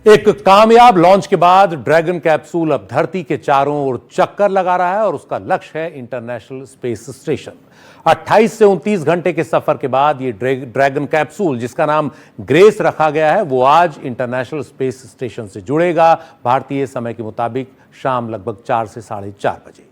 एक कामयाब लॉन्च के बाद ड्रैगन कैप्सूल अब धरती के चारों ओर चक्कर लगा रहा है और उसका लक्ष्य है इंटरनेशनल स्पेस स्टेशन। 28 से 29 घंटे के सफर के बाद ये ड्रैगन कैप्सूल, जिसका नाम ग्रेस रखा गया है, वो आज इंटरनेशनल स्पेस स्टेशन से जुड़ेगा। भारतीय समय के मुताबिक शाम लगभग 4 से 4:30 बजे।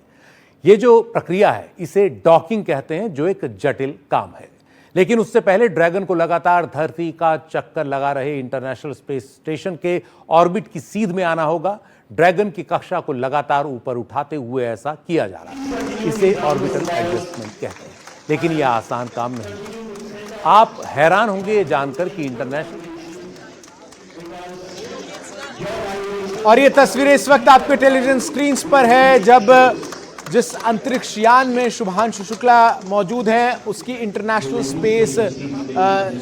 ये जो प्रक्रिया है इसे डॉकिंग कहते हैं, जो एक जटिल काम है। लेकिन उससे पहले ड्रैगन को लगातार धरती का चक्कर लगा रहे इंटरनेशनल स्पेस स्टेशन के ऑर्बिट की सीध में आना होगा। ड्रैगन की कक्षा को लगातार ऊपर उठाते हुए ऐसा किया जा रहा है। इसे ऑर्बिटल एडजस्टमेंट कहते हैं, लेकिन यह आसान काम नहीं। आप हैरान होंगे ये जानकर कि इंटरनेशनल और ये तस्वीरें इस वक्त आपके टेलीविजन स्क्रीन पर है, जब जिस अंतरिक्ष यान में शुभांशु शुक्ला मौजूद हैं उसकी इंटरनेशनल स्पेस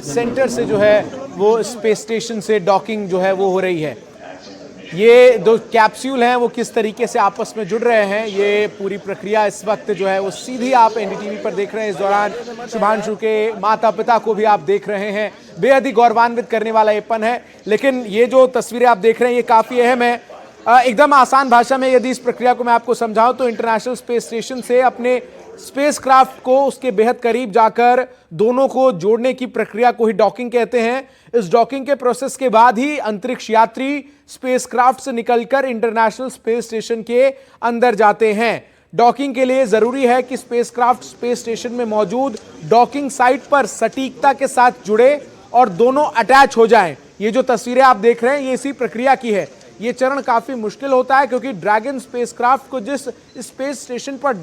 सेंटर से जो है वो स्पेस स्टेशन से डॉकिंग जो है वो हो रही है। ये दो कैप्सूल हैं वो किस तरीके से आपस में जुड़ रहे हैं, ये पूरी प्रक्रिया इस वक्त जो है वो सीधी आप एनडीटीवी पर देख रहे हैं। इस दौरान शुभांशु के माता पिता को भी आप देख रहे हैं। बेहद ही गौरवान्वित करने वाला ये पन है। लेकिन ये जो तस्वीरें आप देख रहे हैं ये काफ़ी अहम है। एकदम आसान भाषा में यदि इस प्रक्रिया को मैं आपको समझाऊं तो इंटरनेशनल स्पेस स्टेशन से अपने स्पेसक्राफ्ट को उसके बेहद करीब जाकर दोनों को जोड़ने की प्रक्रिया को ही डॉकिंग कहते हैं। इस डॉकिंग के प्रोसेस के बाद ही अंतरिक्ष यात्री स्पेसक्राफ्ट से निकलकर इंटरनेशनल स्पेस स्टेशन के अंदर जाते हैं। डॉकिंग के लिए जरूरी है कि स्पेसक्राफ्ट स्पेस स्टेशन में मौजूद डॉकिंग साइट पर सटीकता के साथ जुड़े और दोनों अटैच हो जाएं। ये जो तस्वीरें आप देख रहे हैं ये इसी प्रक्रिया की है। ये चरण काफी मुश्किल होता है क्योंकि ड्रैगन स्पेसक्राफ्ट को जिस स्पेस स्टेशन पर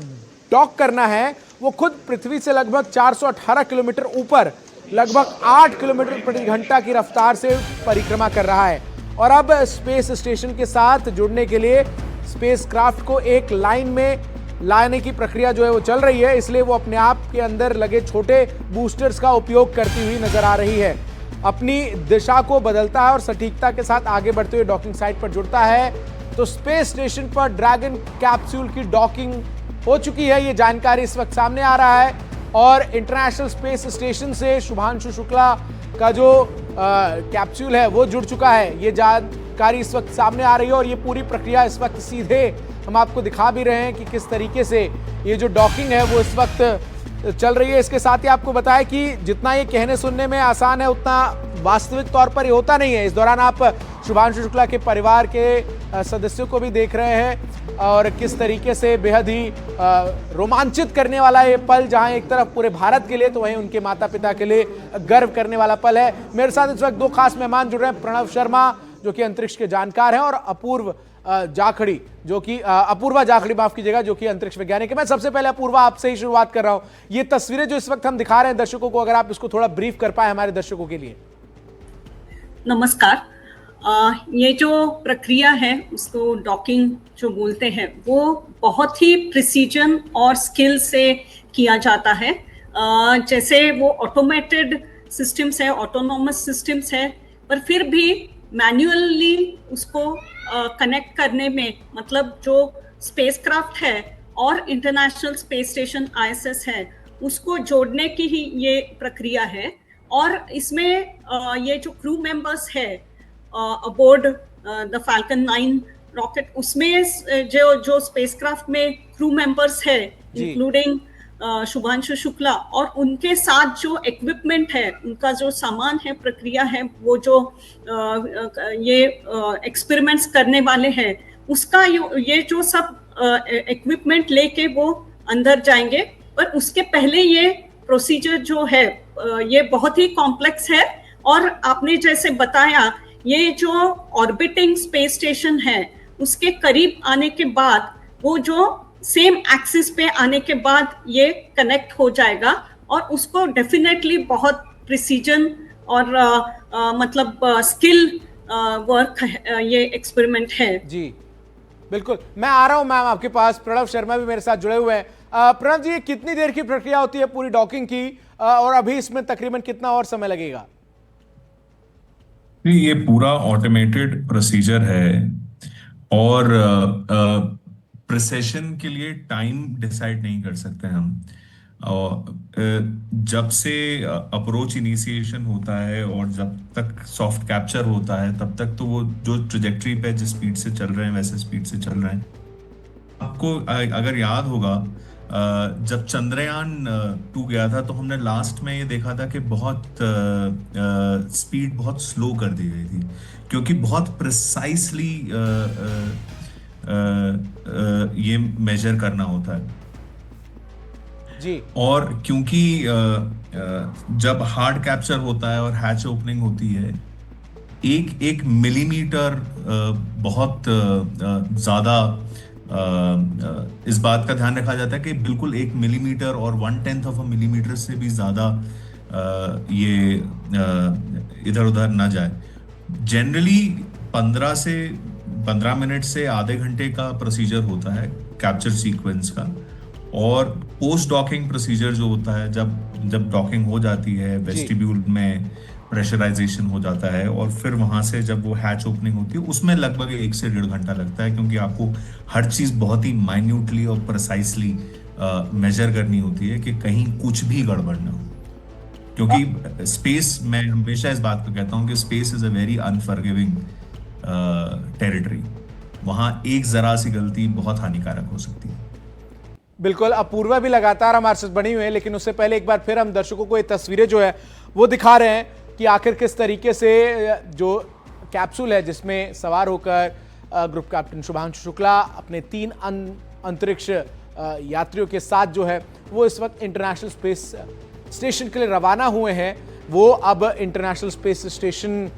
डॉक करना है वो खुद पृथ्वी से लगभग 418 किलोमीटर ऊपर लगभग 8 किलोमीटर प्रति घंटा की रफ्तार से परिक्रमा कर रहा है। और अब स्पेस स्टेशन के साथ जुड़ने के लिए स्पेसक्राफ्ट को एक लाइन में लाने की प्रक्रिया जो है वो चल रही है, इसलिए वो अपने आप के अंदर लगे छोटे बूस्टर्स का उपयोग करती हुई नजर आ रही है। अपनी दिशा को बदलता है और सटीकता के साथ आगे बढ़ते हुए डॉकिंग साइट पर जुड़ता है। तो स्पेस स्टेशन पर ड्रैगन कैप्सूल की डॉकिंग हो चुकी है, ये जानकारी इस वक्त सामने आ रहा है। और इंटरनेशनल स्पेस स्टेशन से शुभांशु शुक्ला का जो कैप्सूल है वो जुड़ चुका है, ये जानकारी इस वक्त सामने आ रही है। और ये पूरी प्रक्रिया इस वक्त सीधे हम आपको दिखा भी रहे हैं कि किस तरीके से ये जो डॉकिंग है वो इस वक्त चल रही है। इसके साथ ही आपको बताया कि जितना ये कहने सुनने में आसान है उतना वास्तविक तौर पर ये होता नहीं है। इस दौरान आप शुभांशु शुक्ला के परिवार के सदस्यों को भी देख रहे हैं और किस तरीके से बेहद ही रोमांचित करने वाला ये पल, जहां एक तरफ पूरे भारत के लिए तो वहीं उनके माता पिता के लिए गर्व करने वाला पल है। मेरे साथ इस वक्त दो खास मेहमान जुड़ रहे हैं, प्रणव शर्मा जो कि अंतरिक्ष के जानकार हैं और अपूर्वा जाखड़ी माफ कीजिएगा, जो कि अंतरिक्ष वैज्ञानिक है। मैं सबसे पहले अपूर्वा आपसे ही शुरुआत कर रहा हूं। ये तस्वीरें जो इस वक्त हम दिखा रहे हैं दर्शकों को, अगर आप इसको थोड़ा ब्रीफ कर पाए हमारे दर्शकों के लिए। नमस्कार। ये जो प्रक्रिया है उसको डॉकिंग जो बोलते हैं वो बहुत ही प्रिसीजन और स्किल से किया जाता है। जैसे वो ऑटोमेटेड सिस्टम्स है, ऑटोनोमस सिस्टम्स है, पर फिर भी मैन्युअली उसको कनेक्ट करने में, मतलब जो स्पेसक्राफ्ट है और इंटरनेशनल स्पेस स्टेशन ISS है उसको जोड़ने की ही ये प्रक्रिया है। और इसमें ये जो क्रू मेंबर्स है अबोर्ड द फाल्कन 9 रॉकेट, उसमें जो स्पेसक्राफ्ट में क्रू मेंबर्स है इंक्लूडिंग शुभांशु शुक्ला, और उनके साथ जो इक्विपमेंट है, उनका जो सामान है, प्रक्रिया है, वो जो ये एक्सपेरिमेंट्स करने वाले हैं उसका ये जो सब इक्विपमेंट लेके वो अंदर जाएंगे। पर उसके पहले ये प्रोसीजर जो है ये बहुत ही कॉम्प्लेक्स है। और आपने जैसे बताया ये जो ऑर्बिटिंग स्पेस स्टेशन है उसके करीब आने के बाद, वो जो सेम एक्सिस पे आने के बाद ये कनेक्ट हो जाएगा और उसको डेफिनेटली बहुत प्रिसीजन और मतलब स्किल वर्क ये एक्सपेरिमेंट है। जी बिल्कुल, मैं आ रहा हूं मैम आपके पास। प्रणव शर्मा भी मेरे साथ जुड़े हुए हैं। प्रणव जी, ये कितनी देर की प्रक्रिया होती है पूरी डॉकिंग की, और अभी इसमें तकरीबन कितना और समय लगेगा? ये पूरा ऑटोमेटेड प्रोसीजर है और प्रिसेशन के लिए टाइम डिसाइड नहीं कर सकते हम। और जब से अप्रोच इनिशिएशन होता है और जब तक सॉफ्ट कैप्चर होता है तब तक तो वो जो ट्रेजेक्टरी पे जिस स्पीड से चल रहे हैं वैसे स्पीड से चल रहे हैं। आपको अगर याद होगा, जब चंद्रयान 2 गया था तो हमने लास्ट में ये देखा था कि बहुत स्पीड बहुत स्लो कर दी गई थी, क्योंकि बहुत प्रिसाइसली ये मेजर करना होता है। जी। और क्योंकि जब हार्ड कैप्चर होता है और हैच ओपनिंग होती है, एक एक मिलीमीटर बहुत ज्यादा इस बात का ध्यान रखा जाता है कि बिल्कुल 1 मिलीमीटर और 1/10 मिलीमीटर से भी ज्यादा ये इधर उधर ना जाए। जनरली 15 मिनट से आधे घंटे का प्रोसीजर होता है कैप्चर सीक्वेंस का। और पोस्ट डॉकिंग प्रोसीजर जो होता है, जब डॉकिंग हो जाती है, वेस्टिब्यूल में प्रेशराइजेशन हो जाता है और फिर वहां से जब वो हैच ओपनिंग होती है, उसमें लगभग 1 से 1.5 घंटा लगता है, क्योंकि आपको हर चीज बहुत ही माइन्यूटली और प्रिसाइसली मेजर करनी होती है कि कहीं कुछ भी गड़बड़ ना हो। क्योंकि स्पेस, मैं हमेशा इस बात को कहता हूँ कि space is a very unforgiving territory. वहां एक जरा सी गलती बहुत हानिकारक हो सकती है। बिल्कुल, अपूर्वा भी लगातार हमारे साथ बनी हुई है, लेकिन उससे पहले एक बार फिर हम दर्शकों को ये तस्वीरें जो है वो दिखा रहे हैं कि आखिर किस तरीके से जो कैप्सूल है जिसमें सवार होकर ग्रुप कैप्टन शुभांशु शुक्ला अपने 3 अंतरिक्ष यात्रियों के साथ जो है वो इस वक्त इंटरनेशनल स्पेस स्टेशन के लिए रवाना हुए हैं, वो अब इंटरनेशनल स्पेस स्टेशन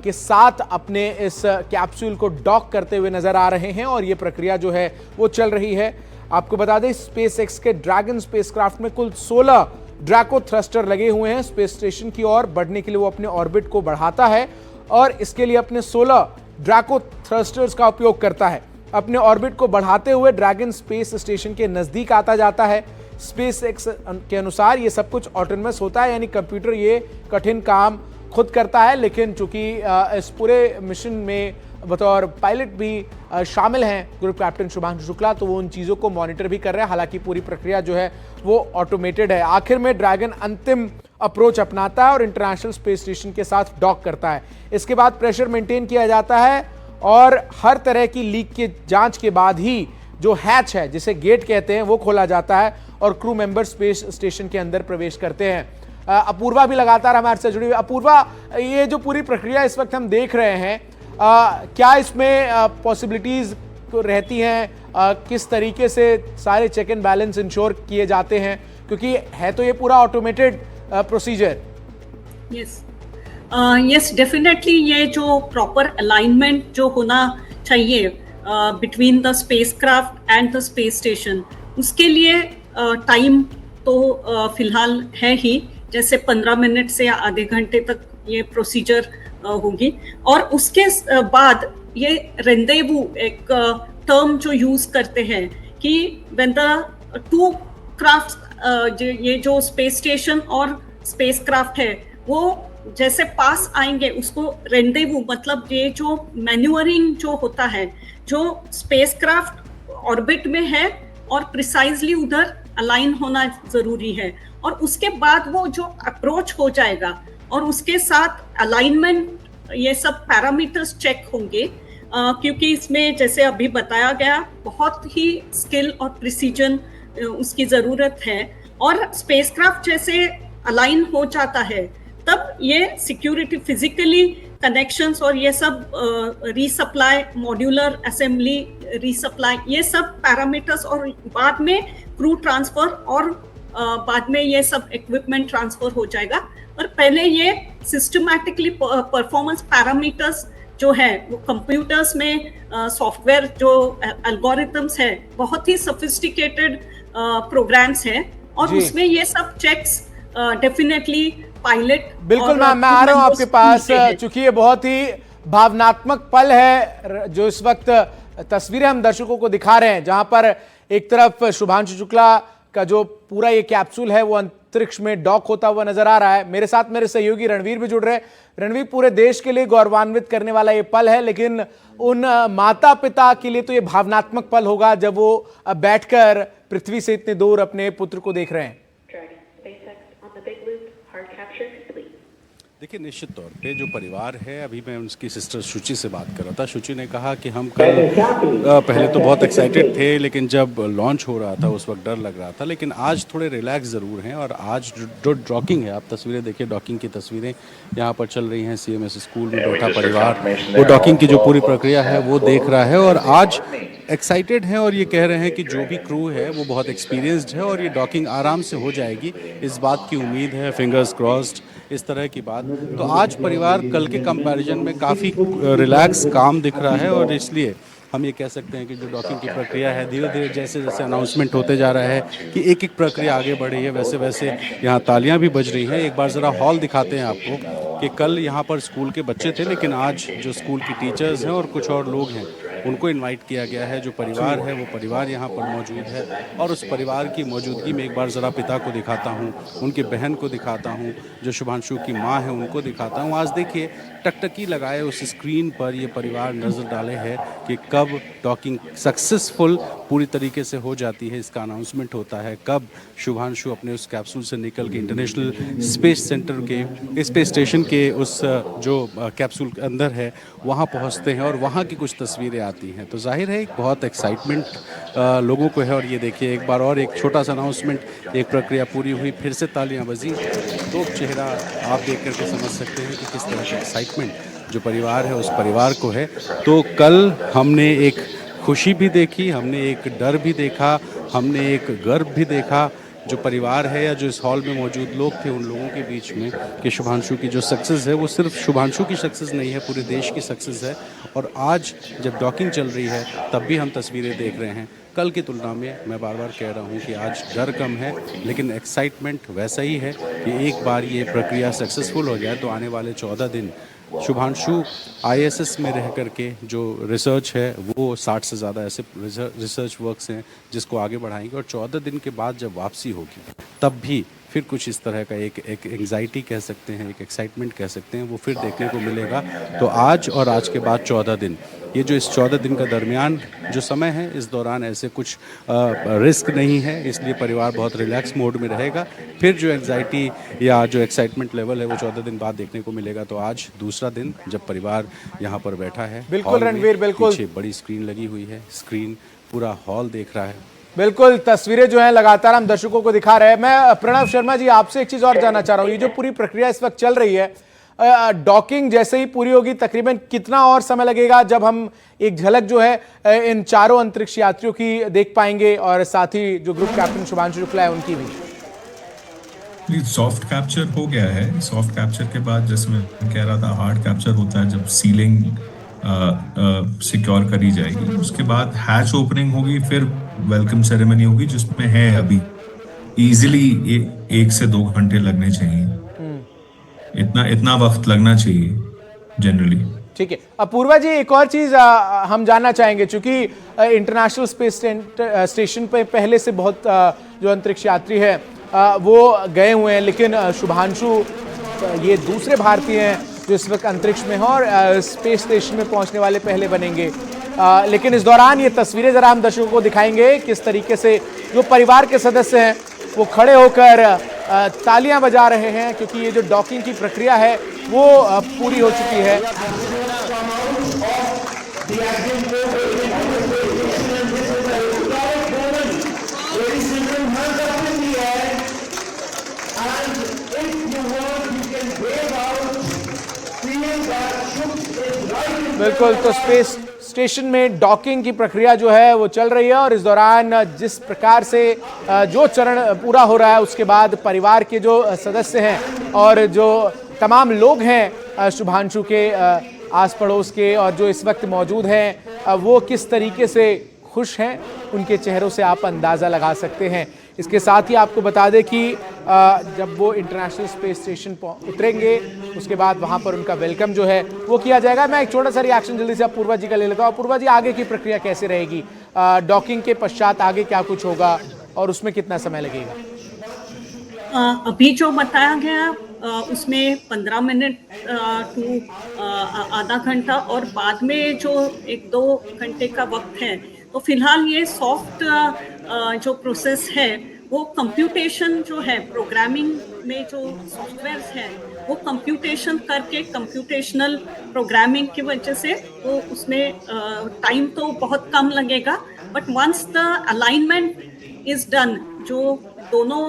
के साथ अपने इस कैप्सूल को डॉक करते हुए नजर आ रहे हैं और ये प्रक्रिया जो है वो चल रही है। आपको बता दें, स्पेसएक्स के ड्रैगन स्पेसक्राफ्ट में कुल 16 ड्रैको थ्रस्टर लगे हुए हैं। स्पेस स्टेशन की ओर बढ़ने के लिए वो अपने ऑर्बिट को बढ़ाता है और इसके लिए अपने 16 ड्रैको थ्रस्टर्स का उपयोग करता है। अपने ऑर्बिट को बढ़ाते हुए ड्रैगन स्पेस स्टेशन के नजदीक आता जाता है। स्पेसएक्स के अनुसार ये सब कुछ ऑटोनमस होता है, यानी कंप्यूटर ये कठिन काम खुद करता है, लेकिन चूंकि इस पूरे मिशन में बतौर पायलट भी शामिल हैं ग्रुप कैप्टन शुभांशु शुक्ला, तो वो उन चीज़ों को मॉनिटर भी कर रहे हैं। हालांकि पूरी प्रक्रिया जो है वो ऑटोमेटेड है। आखिर में ड्रैगन अंतिम अप्रोच अपनाता है और इंटरनेशनल स्पेस स्टेशन के साथ डॉक करता है। इसके बाद प्रेशर मेंटेन किया जाता है और हर तरह की लीक की जांच के बाद ही जो हैच है, जिसे गेट कहते हैं, वो खोला जाता है और क्रू मेंबर स्पेस स्टेशन के अंदर प्रवेश करते हैं। अपूर्वा भी लगातार हमारे साथ जुड़ी हुई। अपूर्वा, ये जो पूरी प्रक्रिया इस वक्त हम देख रहे हैं, क्या इसमें पॉसिबिलिटीज तो रहती हैं? किस तरीके से सारे चेक एंड बैलेंस इंश्योर किए जाते हैं, क्योंकि है तो ये पूरा ऑटोमेटेड प्रोसीजर? यस, डेफिनेटली ये जो प्रॉपर अलाइनमेंट जो होना चाहिए between the spacecraft and the space station, उसके लिए टाइम तो फिलहाल है ही, जैसे 15 मिनट से आधे घंटे तक ये प्रोसीजर होगी। और उसके बाद ये रेंडेवू एक टर्म जो यूज करते हैं कि व्हेन द 2 क्राफ्ट, ये जो स्पेस स्टेशन और स्पेस क्राफ्ट है वो जैसे पास आएंगे, उसको रेंडेवू मतलब ये जो मैन्यूअरिंग जो होता है, जो स्पेस क्राफ्ट ऑर्बिट में है और प्रिसाइजली उधर अलाइन होना जरूरी है। और उसके बाद वो जो अप्रोच हो जाएगा और उसके साथ अलाइनमेंट, ये सब पैरामीटर्स चेक होंगे, क्योंकि इसमें जैसे अभी बताया गया बहुत ही स्किल और प्रिसीजन उसकी ज़रूरत है। और स्पेसक्राफ्ट जैसे अलाइन हो जाता है तब ये सिक्योरिटी, फिजिकली कनेक्शंस और ये सब रीसप्लाई, मॉड्यूलर असेंबली रीसप्लाई, ये सब पैरामीटर्स, और बाद में क्रू ट्रांसफर और बाद में ये सब इक्विपमेंट ट्रांसफर हो जाएगा। और पहले ये सिस्टमैटिकली परफॉर्मेंस पैरामीटर्स जो है वो कंप्यूटर्स में सॉफ्टवेयर जो एल्गोरिथम्स है, बहुत ही सोफिस्टिकेटेड प्रोग्राम्स हैं और उसमें ये सब चेक्स डेफिनेटली पायलट। बिल्कुल मैम, मैं आ रहा हूं आपके पास, चूंकि ये बहुत ही भावनात्मक पल है जो इस वक्त तस्वीरें हम दर्शकों को दिखा रहे हैं, जहां पर एक तरफ शुभांशु शुक्ला का जो पूरा ये कैप्सूल है वो अंतरिक्ष में डॉक होता हुआ नजर आ रहा है। मेरे साथ मेरे सहयोगी रणवीर भी जुड़ रहे हैं। रणवीर, पूरे देश के लिए गौरवान्वित करने वाला ये पल है, लेकिन उन माता पिता के लिए तो ये भावनात्मक पल होगा जब वो बैठकर पृथ्वी से इतने दूर अपने पुत्र को देख रहे हैं। देखिए, निश्चित तौर पे जो परिवार है, अभी मैं उसकी सिस्टर शुचि से बात कर रहा था। शुचि ने कहा कि हम कल पहले तो बहुत एक्साइटेड थे, लेकिन जब लॉन्च हो रहा था उस वक्त डर लग रहा था, लेकिन आज थोड़े रिलैक्स ज़रूर हैं। और आज जो डॉकिंग है, आप तस्वीरें देखिए, डॉकिंग की तस्वीरें यहाँ पर चल रही हैं। CMS स्कूल में बैठा परिवार वो डॉकिंग की जो पूरी प्रक्रिया है वो देख रहा है और आज एक्साइटेड हैं और ये कह रहे हैं कि जो भी क्रू है वो बहुत एक्सपीरियंस्ड है और ये डॉकिंग आराम से हो जाएगी, इस बात की उम्मीद है, फिंगर्स क्रॉस्ड, इस तरह की बात। तो आज परिवार कल के कंपैरिजन में काफ़ी रिलैक्स काम दिख रहा है और इसलिए हम ये कह सकते हैं कि जो डॉकिंग की प्रक्रिया है, धीरे धीरे जैसे जैसे अनाउंसमेंट होते जा रहा है कि एक एक प्रक्रिया आगे बढ़ रही है, वैसे वैसे यहाँ तालियां भी बज रही हैं। एक बार ज़रा हॉल दिखाते हैं आपको कि कल यहाँ पर स्कूल के बच्चे थे, लेकिन आज जो स्कूल की टीचर्स हैं और कुछ और लोग हैं उनको इनवाइट किया गया है। जो परिवार है वो परिवार यहाँ पर मौजूद है और उस परिवार की मौजूदगी में एक बार ज़रा पिता को दिखाता हूँ, उनकी बहन को दिखाता हूँ, जो शुभांशु की माँ है उनको दिखाता हूँ। आज देखिए, टकटकी लगाए उस स्क्रीन पर ये परिवार नज़र डाले है कि कब डॉकिंग सक्सेसफुल पूरी तरीके से हो जाती है, इसका अनाउंसमेंट होता है, कब शुभांशु अपने उस कैप्सूल से निकल के इंटरनेशनल स्पेस सेंटर के स्पेस स्टेशन के उस जो कैप्सूल के अंदर है वहाँ पहुँचते हैं और वहाँ की कुछ तस्वीरें आती हैं। तो जाहिर है एक बहुत एक्साइटमेंट लोगों को है। और ये देखिए, एक बार और एक छोटा सा अनाउंसमेंट, एक प्रक्रिया पूरी हुई, फिर से तालियां बजी, तो चेहरा आप देख करके समझ सकते हैं कि किस तरह का एक्साइटमेंट जो परिवार है उस परिवार को है। तो कल हमने एक खुशी भी देखी, हमने एक डर भी देखा, हमने एक गर्व भी देखा। जो परिवार है या जो इस हॉल में मौजूद लोग थे, उन लोगों के बीच में कि शुभांशु की जो सक्सेस है वो सिर्फ शुभांशु की सक्सेस नहीं है, पूरे देश की सक्सेस है। और आज जब डॉकिंग चल रही है तब भी हम तस्वीरें देख रहे हैं। कल की तुलना में मैं बार बार कह रहा हूँ कि आज डर कम है, लेकिन एक्साइटमेंट वैसा ही है कि एक बार ये प्रक्रिया सक्सेसफुल हो जाए तो आने वाले 14 दिन शुभांशु ISS में रह करके जो रिसर्च है वो 60 से ज़्यादा ऐसे रिसर्च वर्क्स हैं जिसको आगे बढ़ाएंगे। और 14 दिन के बाद जब वापसी होगी तब भी फिर कुछ इस तरह का एक एंग्जाइटी कह सकते हैं, एक एक्साइटमेंट कह सकते हैं, वो फिर देखने को मिलेगा। तो आज और आज के बाद 14 दिन, ये जो इस 14 दिन का दरमियान जो समय है, इस दौरान ऐसे कुछ रिस्क नहीं है, इसलिए परिवार बहुत रिलैक्स मोड में रहेगा। फिर जो एंग्जाइटी या जो एक्साइटमेंट लेवल है वो 14 दिन बाद देखने को मिलेगा। तो आज दूसरा दिन जब परिवार यहाँ पर बैठा है, बिल्कुल रणवीर, बिल्कुल पीछे बड़ी स्क्रीन लगी हुई है, स्क्रीन पूरा हॉल देख रहा है। बिल्कुल, तस्वीरें जो हैं लगातार हम दर्शकों को दिखा रहे हैं। मैं प्रणव शर्मा जी आपसे एक चीज और जानना चाह रहा हूँ, ये जो पूरी प्रक्रिया इस वक्त चल रही है, डॉकिंग जैसे ही पूरी होगी तकरीबन कितना और समय लगेगा जब हम एक झलक जो है इन चारों अंतरिक्ष यात्रियों की देख पाएंगे और साथ ही जो ग्रुप कैप्टन शुभांशु शुक्ला है उनकी भी? सॉफ्ट कैप्चर हो गया है। सॉफ्ट कैप्चर के बाद, जैसे मैं कह रहा था, हार्ड कैप्चर होता है जब सीलिंग सिक्योर करी जाएगी। उसके बाद हैच ओपनिंग होगी, फिर वेलकम सेरेमनी होगी, जिसमें है अभी इजीली 1 से 2 घंटे लगने चाहिए। इतना वक्त लगना चाहिए जनरली। ठीक है। अपूर्वा जी, एक और चीज हम जानना चाहेंगे, चूंकि इंटरनेशनल स्पेस स्टेशन पे पहले से बहुत जो अंतरिक्ष यात्री है वो गए हुए हैं, लेकिन शुभांशु ये दूसरे भारतीय हैं जो इस वक्त अंतरिक्ष में हैं और स्पेस स्टेशन में पहुंचने वाले पहले बनेंगे। लेकिन इस दौरान ये तस्वीरें जरा हम दर्शकों को दिखाएंगे किस तरीके से जो परिवार के सदस्य हैं वो खड़े होकर तालियां बजा रहे हैं, क्योंकि ये जो डॉकिंग की प्रक्रिया है वो पूरी हो चुकी है। बिल्कुल, तो स्पेस स्टेशन में डॉकिंग की प्रक्रिया जो है वो चल रही है और इस दौरान जिस प्रकार से जो चरण पूरा हो रहा है उसके बाद परिवार के जो सदस्य हैं और जो तमाम लोग हैं शुभांशु के आस पड़ोस के और जो इस वक्त मौजूद हैं वो किस तरीके से खुश हैं, उनके चेहरों से आप अंदाज़ा लगा सकते हैं। इसके साथ ही आपको बता दें कि जब वो इंटरनेशनल स्पेस स्टेशन उतरेंगे उसके बाद वहाँ पर उनका वेलकम जो है वो किया जाएगा। मैं एक छोटा सा रिएक्शन जल्दी से अपूर्वा जी का ले लेता हूँ। अपूर्वा जी, आगे की प्रक्रिया कैसे रहेगी? डॉकिंग के पश्चात आगे क्या कुछ होगा और उसमें कितना समय लगेगा? अभी जो बताया गया उसमें 15 मिनट टू आधा घंटा और बाद में जो 1-2 घंटे का वक्त है। तो फिलहाल ये सॉफ्ट जो प्रोसेस है वो कंप्यूटेशन जो है, प्रोग्रामिंग में जो सॉफ्टवेयर हैं वो कंप्यूटेशन करके कंप्यूटेशनल प्रोग्रामिंग की वजह से वो उसमें टाइम तो बहुत कम लगेगा, but once the alignment is done, जो दोनों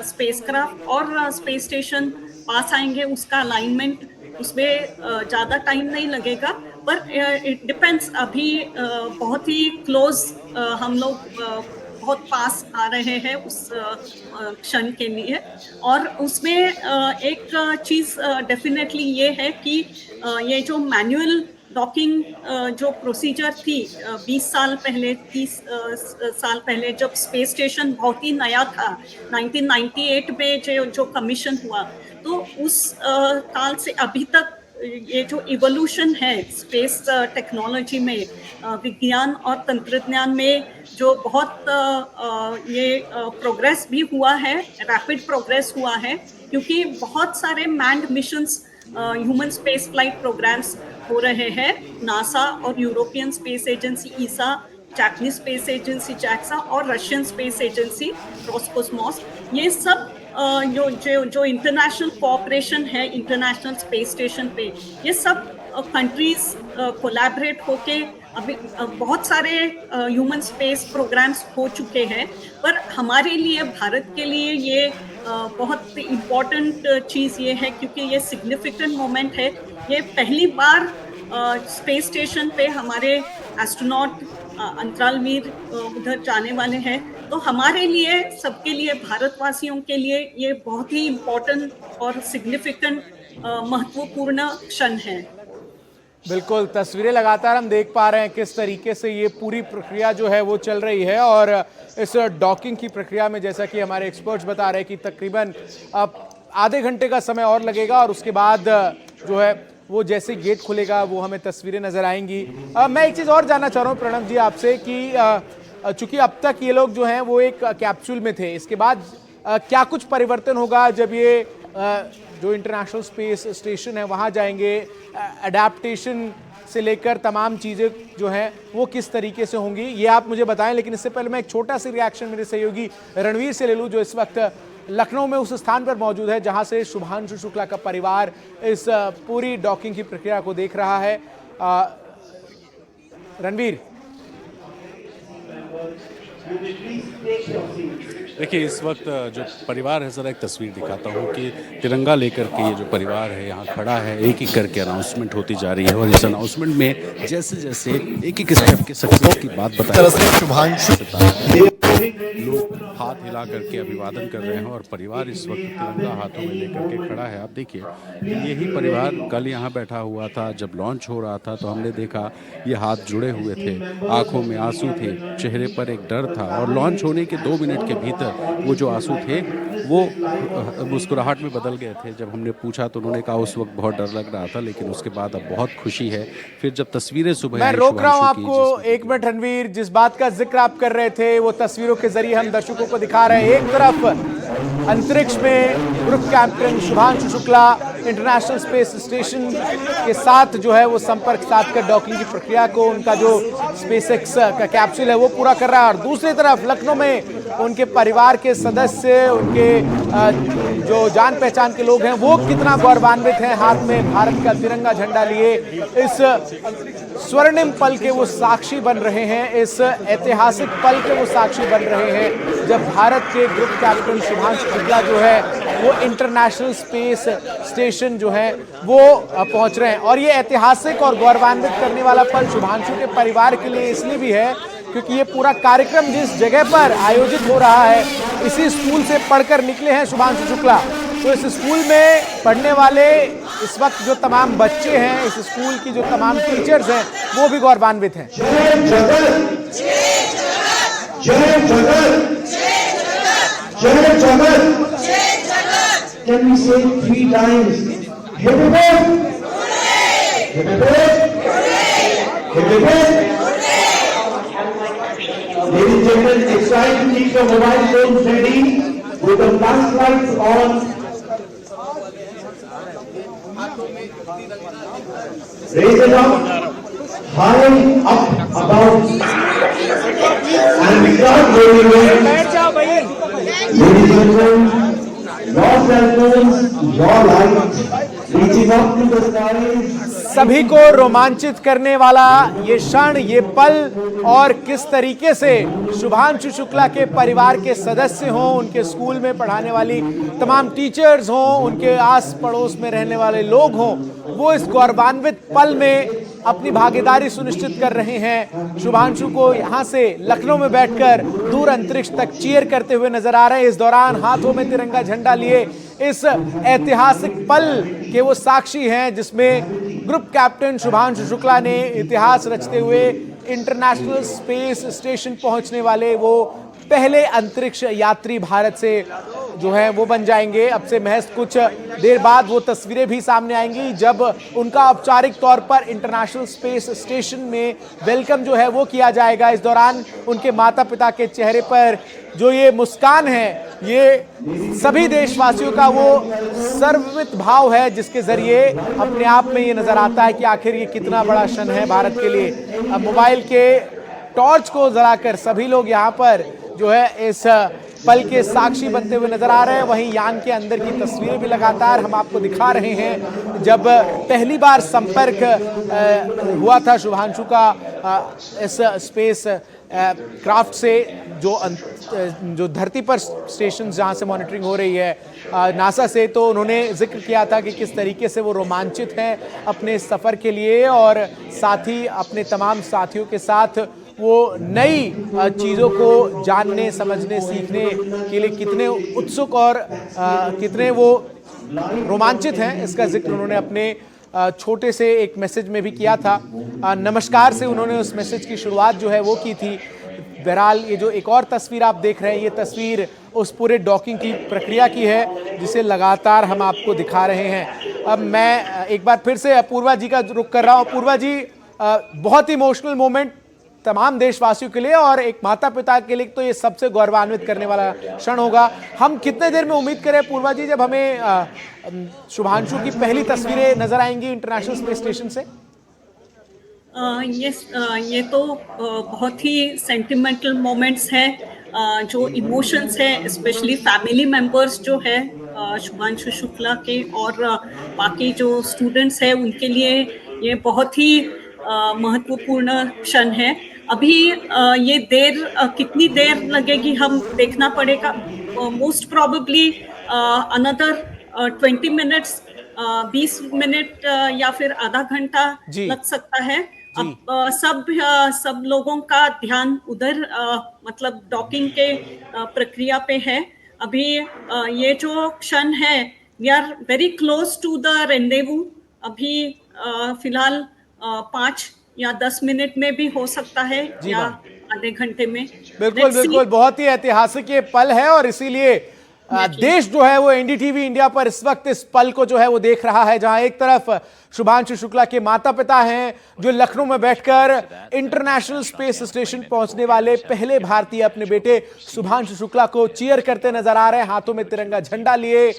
स्पेसक्राफ्ट और स्पेस स्टेशन पास आएंगे उसका अलाइनमेंट, उसमें ज़्यादा टाइम नहीं लगेगा, पर इट डिपेंड्स। अभी बहुत ही क्लोज हम लोग बहुत पास आ रहे हैं उस क्षण के लिए, और उसमें एक चीज़ डेफिनेटली ये है कि ये जो मैनुअल डॉकिंग जो प्रोसीजर थी 20 साल पहले, 30 साल पहले, जब स्पेस स्टेशन बहुत ही नया था, 1998 में जो कमीशन हुआ, तो उस काल से अभी तक ये जो इवोल्यूशन है स्पेस टेक्नोलॉजी में, विज्ञान और तंत्रज्ञान में जो बहुत ये प्रोग्रेस भी हुआ है, रैपिड प्रोग्रेस हुआ है, क्योंकि बहुत सारे manned missions, human space flight programmes हो रहे हैं। नासा और European Space Agency ESA, Japanese Space Agency JAXA और रशियन स्पेस एजेंसी रोसकोसमोस, ये सब जो इंटरनेशनल कोऑपरेशन है इंटरनेशनल स्पेस स्टेशन पे, ये सब कंट्रीज कोलैबोरेट होके अभी बहुत सारे ह्यूमन स्पेस प्रोग्राम्स हो चुके हैं। पर हमारे लिए, भारत के लिए ये बहुत इम्पोर्टेंट चीज़ ये है, क्योंकि ये सिग्निफिकेंट मोमेंट है। ये पहली बार स्पेस स्टेशन पे हमारे एस्ट्रोनॉट, अंतरालवीर उधर जाने वाले हैं, तो हमारे लिए, सबके लिए, भारतवासियों के लिए ये बहुत ही इम्पोर्टेंट और सिग्निफिकेंट महत्वपूर्ण क्षण है। बिल्कुल, तस्वीरें लगातार हम देख पा रहे हैं किस तरीके से ये पूरी प्रक्रिया जो है वो चल रही है, और इस डॉकिंग की प्रक्रिया में जैसा कि हमारे एक्सपर्ट्स बता रहे हैं कि तकरीबन आधे घंटे का समय और लगेगा, और उसके बाद जो है वो जैसे गेट खुलेगा वो हमें तस्वीरें नजर आएंगी। मैं एक चीज़ और जानना चाह रहा हूँ प्रणव जी आपसे कि चूंकि अब तक ये लोग जो हैं वो एक कैप्सूल में थे, इसके बाद क्या कुछ परिवर्तन होगा जब ये जो इंटरनेशनल स्पेस स्टेशन है वहाँ जाएंगे? अडेप्टेशन से लेकर तमाम चीज़ें जो हैं वो किस तरीके से होंगी, ये आप मुझे बताएं। लेकिन इससे पहले मैं एक छोटा सा रिएक्शन मेरे सहयोगी रणवीर से ले लूँ, जो इस वक्त लखनऊ में उस स्थान पर मौजूद है जहां से शुभांशु शुक्ला का परिवार इस पूरी डॉकिंग की प्रक्रिया को देख रहा है। रणवीर, देखिए, इस वक्त जो परिवार है, ज़रा एक तस्वीर दिखाता हूँ कि तिरंगा लेकर के ये जो परिवार है यहाँ खड़ा है, एक एक करके अनाउंसमेंट होती जा रही है, और इस अनाउंसमेंट में जैसे जैसे एक एक स्टेप के सक्सेस की बात बताई, लोग हाथ हिला करके अभिवादन कर रहे हैं, और परिवार इस वक्त तिरंगा हाथों में लेकर के खड़ा है। आप देखिए, यही परिवार कल यहाँ बैठा हुआ था, जब लॉन्च हो रहा था तो हमने देखा ये हाथ जुड़े हुए थे, आंखों में आंसू थे, चेहरे पर एक डर था, और लॉन्च होने के 2 मिनट के भीतर वो जो आंसू थे वो मुस्कुराहट में बदल गए थे। जब हमने पूछा तो उन्होंने कहा उस वक्त बहुत डर लग रहा था, लेकिन उसके बाद अब बहुत खुशी है। फिर जब तस्वीरें सुबह, मैं रोक रहा हूं आपको 1 मिनट रणवीर, जिस बात का जिक्र आप कर रहे थे वो तस्वीरों के जरिए हम दर्शकों को दिखा रहे हैं। एक तरफ अंतरिक्ष में group captain Shubhanshu Shukla international Space station के साथ जो है वो संपर्क साध कर डॉकिंग की प्रक्रिया को, उनका जो स्पेसएक्स का कैप्सूल है वो पूरा कर रहा है, और दूसरी तरफ लखनऊ में उनके परिवार के सदस्य, उनके जो जान पहचान के लोग हैं वो कितना गौरवान्वित हैं, हाथ में भारत का तिरंगा झंडा लिए इस स्वर्णिम पल के वो साक्षी बन रहे हैं, इस ऐतिहासिक पल के वो साक्षी बन रहे हैं जब भारत के ग्रुप कैप्टन शुभांशु शुक्ला जो है वो इंटरनेशनल स्पेस स्टेशन जो है वो पहुंच रहे हैं। और ये ऐतिहासिक और गौरवान्वित करने वाला पल शुभांशु के परिवार के लिए इसलिए भी है क्योंकि ये पूरा कार्यक्रम जिस जगह पर आयोजित हो रहा है, इसी स्कूल से पढ़कर निकले हैं शुभांशु शुक्ला। तो इस स्कूल में पढ़ने वाले इस वक्त जो तमाम बच्चे हैं, इस स्कूल की जो तमाम टीचर्स हैं, वो भी गौरवान्वित हैं। Can we say 3 times? Happy birthday! Happy birthday! Ladies and gentlemen, it's time to keep your mobile phones ready with the flash lights on. Raise it up, high up above, and start rolling it. Ladies and gentlemen, your cell phones, your lights, reaching up to the skies. सभी को रोमांचित करने वाला ये क्षण, ये पल, और किस तरीके से शुभांशु शुक्ला के परिवार के सदस्य हों, उनके स्कूल में पढ़ाने वाली तमाम टीचर्स हों, उनके आस पड़ोस में रहने वाले लोग हों, वो इस गौरवान्वित पल में अपनी भागीदारी सुनिश्चित कर रहे हैं। शुभांशु को यहां से लखनऊ में बैठकर दूर अंतरिक्ष तक चीयर करते हुए नजर आ रहे हैं। इस दौरान हाथों में तिरंगा झंडा लिए इस ऐतिहासिक पल के वो साक्षी हैं जिसमें ग्रुप कैप्टन शुभांशु शुक्ला ने इतिहास रचते हुए इंटरनेशनल स्पेस स्टेशन पहुंचने वाले वो पहले अंतरिक्ष यात्री भारत से जो है वो बन जाएंगे। अब से महज कुछ देर बाद वो तस्वीरें भी सामने आएंगी जब उनका औपचारिक तौर पर इंटरनेशनल स्पेस स्टेशन में वेलकम जो है वो किया जाएगा। इस दौरान उनके माता पिता के चेहरे पर जो ये मुस्कान है, ये सभी देशवासियों का वो सर्ववित भाव है जिसके जरिए अपने आप में ये नजर आता है कि आखिर ये कितना बड़ा क्षण है भारत के लिए। अब मोबाइल के टॉर्च को जलाकर सभी लोग यहाँ पर जो है इस पल के साक्षी बनते हुए नजर आ रहे हैं। वहीं यान के अंदर की तस्वीरें भी लगातार हम आपको दिखा रहे हैं। जब पहली बार संपर्क हुआ था शुभांशु का इस स्पेस क्राफ्ट से, जो धरती पर स्टेशन जहां से मॉनिटरिंग हो रही है नासा से, तो उन्होंने जिक्र किया था कि किस तरीके से वो रोमांचित हैं अपने सफ़र के लिए और साथ ही अपने तमाम साथियों के साथ वो नई चीज़ों को जानने, समझने, सीखने के लिए कितने उत्सुक और कितने वो रोमांचित हैं, इसका जिक्र उन्होंने अपने छोटे से एक मैसेज में भी किया था। नमस्कार से उन्होंने उस मैसेज की शुरुआत जो है वो की थी। बहरहाल ये जो एक और तस्वीर आप देख रहे हैं, ये तस्वीर उस पूरे डॉकिंग की प्रक्रिया की है जिसे लगातार हम आपको दिखा रहे हैं। अब मैं एक बार फिर से अपूर्वा जी का रुख कर रहा हूँ। अपूर्वा जी, बहुत ही इमोशनल मोमेंट तमाम देशवासियों के लिए और एक माता पिता के लिए तो ये सबसे गौरवान्वित करने वाला क्षण होगा। हम कितने देर में उम्मीद करें पूर्वा जी जब हमें शुभांशु की पहली तस्वीरें नजर आएंगी इंटरनेशनल स्पेस स्टेशन से? ये तो बहुत ही सेंटिमेंटल मोमेंट्स हैं, जो इमोशंस हैं, स्पेशली फैमिली मेंबर्स जो है शुभांशु शुक्ला के और बाकी जो स्टूडेंट्स हैं उनके लिए ये बहुत ही महत्वपूर्ण क्षण है। अभी ये कितनी देर लगेगी हम देखना पड़ेगा। Most probably another 20 minutes, 20 minute या फिर आधा घंटा लग सकता है। अब सब लोगों का ध्यान उधर मतलब डॉकिंग के प्रक्रिया पे है। अभी ये जो क्षण है, we are very close to the rendezvous. अभी फिलहाल 5 या 10 मिनट में भी हो सकता है या आधे घंटे में। बिल्कुल बिल्कुल, बहुत ही ऐतिहासिक ये पल है और इसीलिए देश जो है वो एनडीटीवी इंडिया पर इस वक्त इस पल को जो है वो देख रहा है, जहां एक तरफ शुभांशु शुक्ला के माता पिता हैं जो लखनऊ में बैठकर इंटरनेशनल स्पेस स्टेशन पहुंचने वाले पहले भारतीय अपने बेटे शुभांशु शुक्ला को चीयर करते नजर आ रहे हैं, हाथों में तिरंगा झंडा लिए।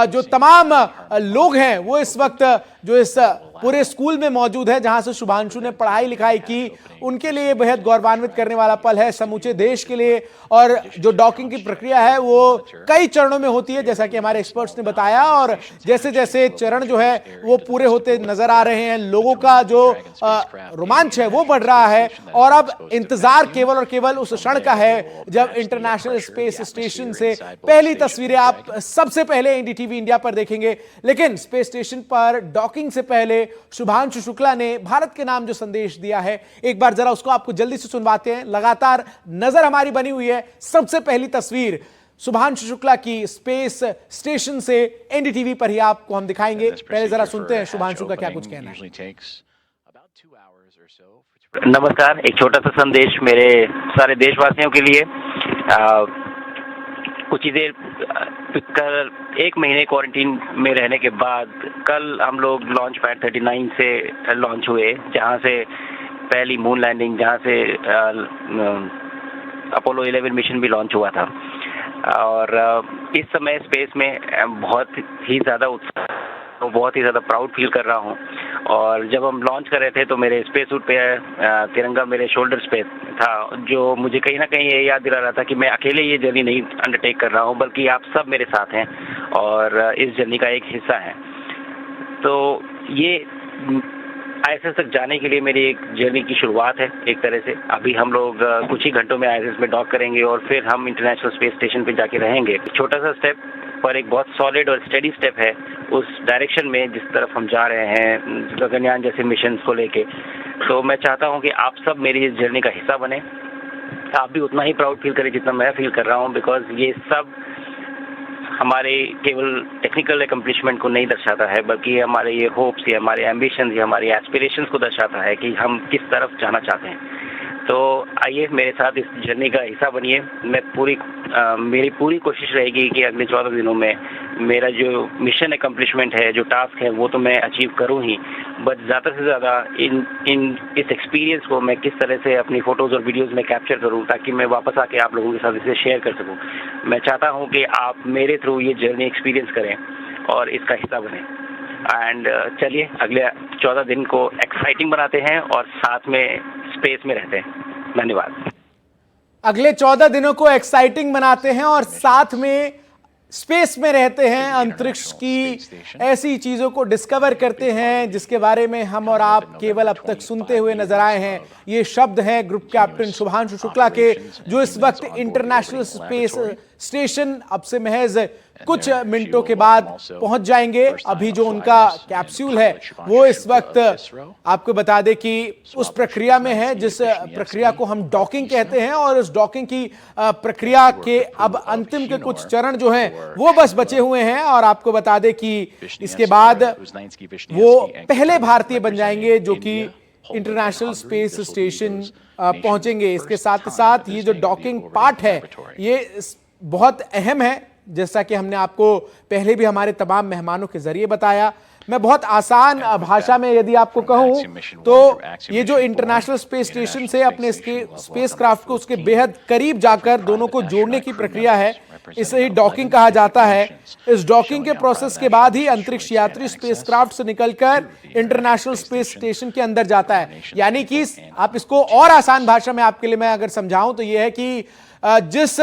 जो तमाम लोग हैं वो इस वक्त जो इस पूरे स्कूल में मौजूद है जहां से शुभांशु ने पढ़ाई लिखाई की, उनके लिए बेहद गौरवान्वित करने वाला पल है, समूचे देश के लिए। और जो डॉकिंग की प्रक्रिया है वो कई चरणों में होती है जैसा कि हमारे एक्सपर्ट्स ने बताया, और जैसे जैसे चरण जो है वो पूरे होते नजर आ रहे हैं, लोगों का जो रोमांच है वो बढ़ रहा है। और अब इंतजार केवल और केवल उस क्षण का है जब इंटरनेशनल स्पेस स्टेशन से पहली तस्वीरें आप सबसे पहले एनडीटीवी इंडिया पर देखेंगे। लेकिन स्पेस स्टेशन पर डॉकिंग से पहले शुभांशु शुक्ला ने भारत के नाम जो संदेश दिया है, एक बार जरा उसको आपको जल्दी से सुनवाते हैं। लगातार नजर हमारी बनी हुई है, सबसे पहली तस्वीर शुभांशु शुक्ला की स्पेस स्टेशन से एनडीटीवी पर ही आपको हम दिखाएंगे। पहले जरा सुनते हैं शुभांशु का क्या कुछ कहना है। नमस्कार, एक छोटा सा संदेश मेरे सारे देशवासियों के लिए। कुछ ही देर कल 1 महीने क्वारंटीन में रहने के बाद कल हम लोग लॉन्च पैड 39 से लॉन्च हुए, जहां से पहली मून लैंडिंग, जहां से अपोलो 11 मिशन भी लॉन्च हुआ था। और इस समय स्पेस में बहुत ही ज़्यादा उत्साह, बहुत ही ज़्यादा प्राउड फील कर रहा हूँ। और जब हम लॉन्च कर रहे थे तो मेरे स्पेस सूट पे तिरंगा मेरे शोल्डर्स पे था, जो मुझे कहीं ना कहीं ये याद दिला रहा था कि मैं अकेले ये जर्नी नहीं अंडरटेक कर रहा हूँ, बल्कि आप सब मेरे साथ हैं और इस जर्नी का एक हिस्सा हैं। तो ये ISS तक जाने के लिए मेरी एक जर्नी की शुरुआत है एक तरह से। अभी हम लोग कुछ ही घंटों में ISS में डॉक करेंगे और फिर हम इंटरनेशनल स्पेस स्टेशन पे जाके रहेंगे। छोटा सा स्टेप पर एक बहुत सॉलिड और स्टेडी स्टेप है उस डायरेक्शन में जिस तरफ हम जा रहे हैं गगनयान जैसे मिशन को लेके। तो मैं चाहता हूं कि आप सब मेरी इस जर्नी का हिस्सा बने, आप भी उतना ही प्राउड फील करें जितना मैं फील कर रहा हूं, बिकॉज ये सब हमारे केवल टेक्निकल एकम्प्लिशमेंट को नहीं दर्शाता है, बल्कि हमारे ये होप्स या हमारे एम्बिशंस या हमारी एस्पिरेशंस को दर्शाता है कि हम किस तरफ जाना चाहते हैं। तो आइए मेरे साथ इस जर्नी का हिस्सा बनिए। मेरी पूरी कोशिश रहेगी कि अगले 14 दिनों में मेरा जो मिशन एकम्प्लिशमेंट है, जो टास्क है, वो तो मैं अचीव करूं ही, बट ज़्यादा से ज़्यादा इस एक्सपीरियंस को मैं किस तरह से अपनी फ़ोटोज़ और वीडियोज़ में कैप्चर करूं ताकि मैं वापस आके आप लोगों के साथ इसे शेयर कर सकूं। मैं चाहता हूं कि आप मेरे थ्रू ये जर्नी एक्सपीरियंस करें और इसका हिस्सा बने। एंड चलिए अगले 14 दिन को एक्साइटिंग बनाते हैं और साथ में स्पेस में रहते हैं। धन्यवाद। अगले 14 दिनों को एक्साइटिंग बनाते हैं और साथ में स्पेस में रहते हैं, अंतरिक्ष की ऐसी चीजों को डिस्कवर करते हैं जिसके बारे में हम और आप केवल अब तक सुनते हुए नजर आए हैं। ये शब्द हैं ग्रुप कैप्टन शुभांशु शुक्ला के, जो इस वक्त इंटरनेशनल स्पेस स्टेशन अब से महज कुछ मिनटों के बाद पहुंच जाएंगे। अभी जो उनका कैप्सूल है वो इस वक्त आपको बता दें कि उस प्रक्रिया में है जिस प्रक्रिया को हम डॉकिंग कहते हैं, और उस डॉकिंग की प्रक्रिया के अब अंतिम के कुछ चरण जो हैं वो बस बचे हुए हैं। और आपको बता दें कि इसके बाद वो पहले भारतीय बन जाएंगे जो कि इंटरनेशनल स्पेस स्टेशन पहुंचेंगे। इसके साथ साथ ये जो डॉकिंग पार्ट है ये बहुत अहम है, जैसा कि हमने आपको पहले भी हमारे तमाम मेहमानों के जरिए बताया। मैं बहुत आसान भाषा में यदि आपको कहूं तो ये जो इंटरनेशनल स्पेस स्टेशन से अपने स्पेस क्राफ्ट को उसके बेहद करीब जाकर दोनों को जोड़ने की प्रक्रिया है, इसे ही डॉकिंग कहा जाता है। इस डॉकिंग के प्रोसेस के बाद ही अंतरिक्ष यात्री स्पेसक्राफ्ट से निकलकर इंटरनेशनल स्पेस स्टेशन के अंदर जाता है। यानी कि आप इसको और आसान भाषा में आपके लिए मैं अगर समझाऊं तो यह है कि जिस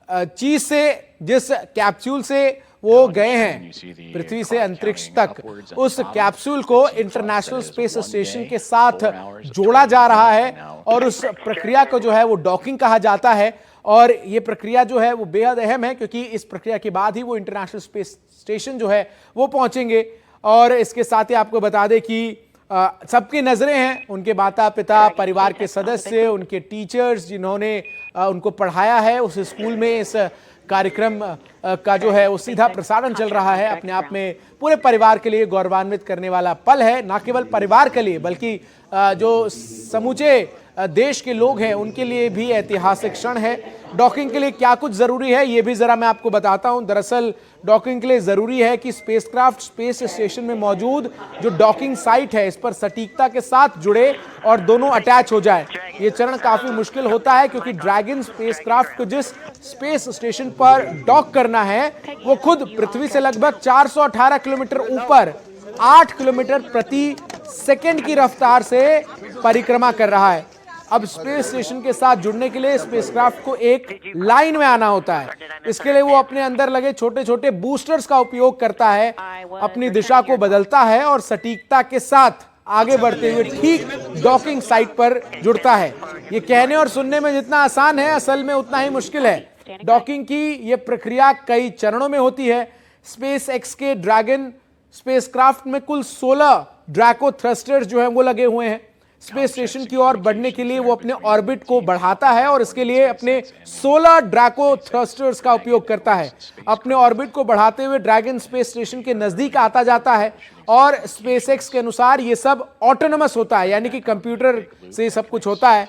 चीज से, जिस कैप्सूल से वो गए हैं पृथ्वी से अंतरिक्ष तक, उस कैप्सूल को इंटरनेशनल स्पेस स्टेशन के साथ जोड़ा जा रहा है और उस प्रक्रिया को जो है वो डॉकिंग कहा जाता है। और ये प्रक्रिया जो है वो बेहद अहम है क्योंकि इस प्रक्रिया के बाद ही वो इंटरनेशनल स्पेस स्टेशन जो है वो पहुंचेंगे। और इसके साथ ही आपको बता दें कि सबकी नजरें हैं उनके माता पिता, परिवार के सदस्य, उनके टीचर्स जिन्होंने उनको पढ़ाया है उस स्कूल में। इस कार्यक्रम का जो है वो सीधा प्रसारण चल रहा है, अपने आप में पूरे परिवार के लिए गौरवान्वित करने वाला पल है। ना केवल परिवार के लिए बल्कि जो समूचे देश के लोग हैं उनके लिए भी ऐतिहासिक क्षण है। डॉकिंग के लिए क्या कुछ जरूरी है ये भी जरा मैं आपको बताता हूं। दरअसल डॉकिंग के लिए जरूरी है कि स्पेसक्राफ्ट स्पेस स्टेशन में मौजूद जो डॉकिंग साइट है इस पर सटीकता के साथ जुड़े और दोनों अटैच हो जाए। ये चरण काफी मुश्किल होता है क्योंकि ड्रैगन स्पेसक्राफ्ट को जिस स्पेस स्टेशन पर डॉक करना है वो खुद पृथ्वी से लगभग 418 किलोमीटर ऊपर 8 किलोमीटर प्रति सेकेंड की रफ्तार से परिक्रमा कर रहा है। अब स्पेस स्टेशन के साथ जुड़ने के लिए स्पेसक्राफ्ट को एक लाइन में आना होता है। इसके लिए वो अपने अंदर लगे छोटे छोटे बूस्टर्स का उपयोग करता है, अपनी दिशा को बदलता है और सटीकता के साथ आगे बढ़ते हुए ठीक डॉकिंग साइट पर जुड़ता है। ये कहने और सुनने में जितना आसान है असल में उतना ही मुश्किल है। डॉकिंग की ये प्रक्रिया कई चरणों में होती है। स्पेस एक्स के ड्रैगन स्पेसक्राफ्ट में कुल 16 ड्रैको थ्रस्टर्स जो हैं वो लगे हुए हैं। स्पेस स्टेशन की ओर बढ़ने के लिए वो अपने ऑर्बिट को बढ़ाता है और इसके लिए अपने 16 ड्रैको थ्रस्टर्स का उपयोग करता है। अपने ऑर्बिट को बढ़ाते हुए ड्रैगन स्पेस स्टेशन के नजदीक आता जाता है और स्पेसएक्स के अनुसार ये सब ऑटोनोमस होता है, यानी कि कंप्यूटर से सब कुछ होता है।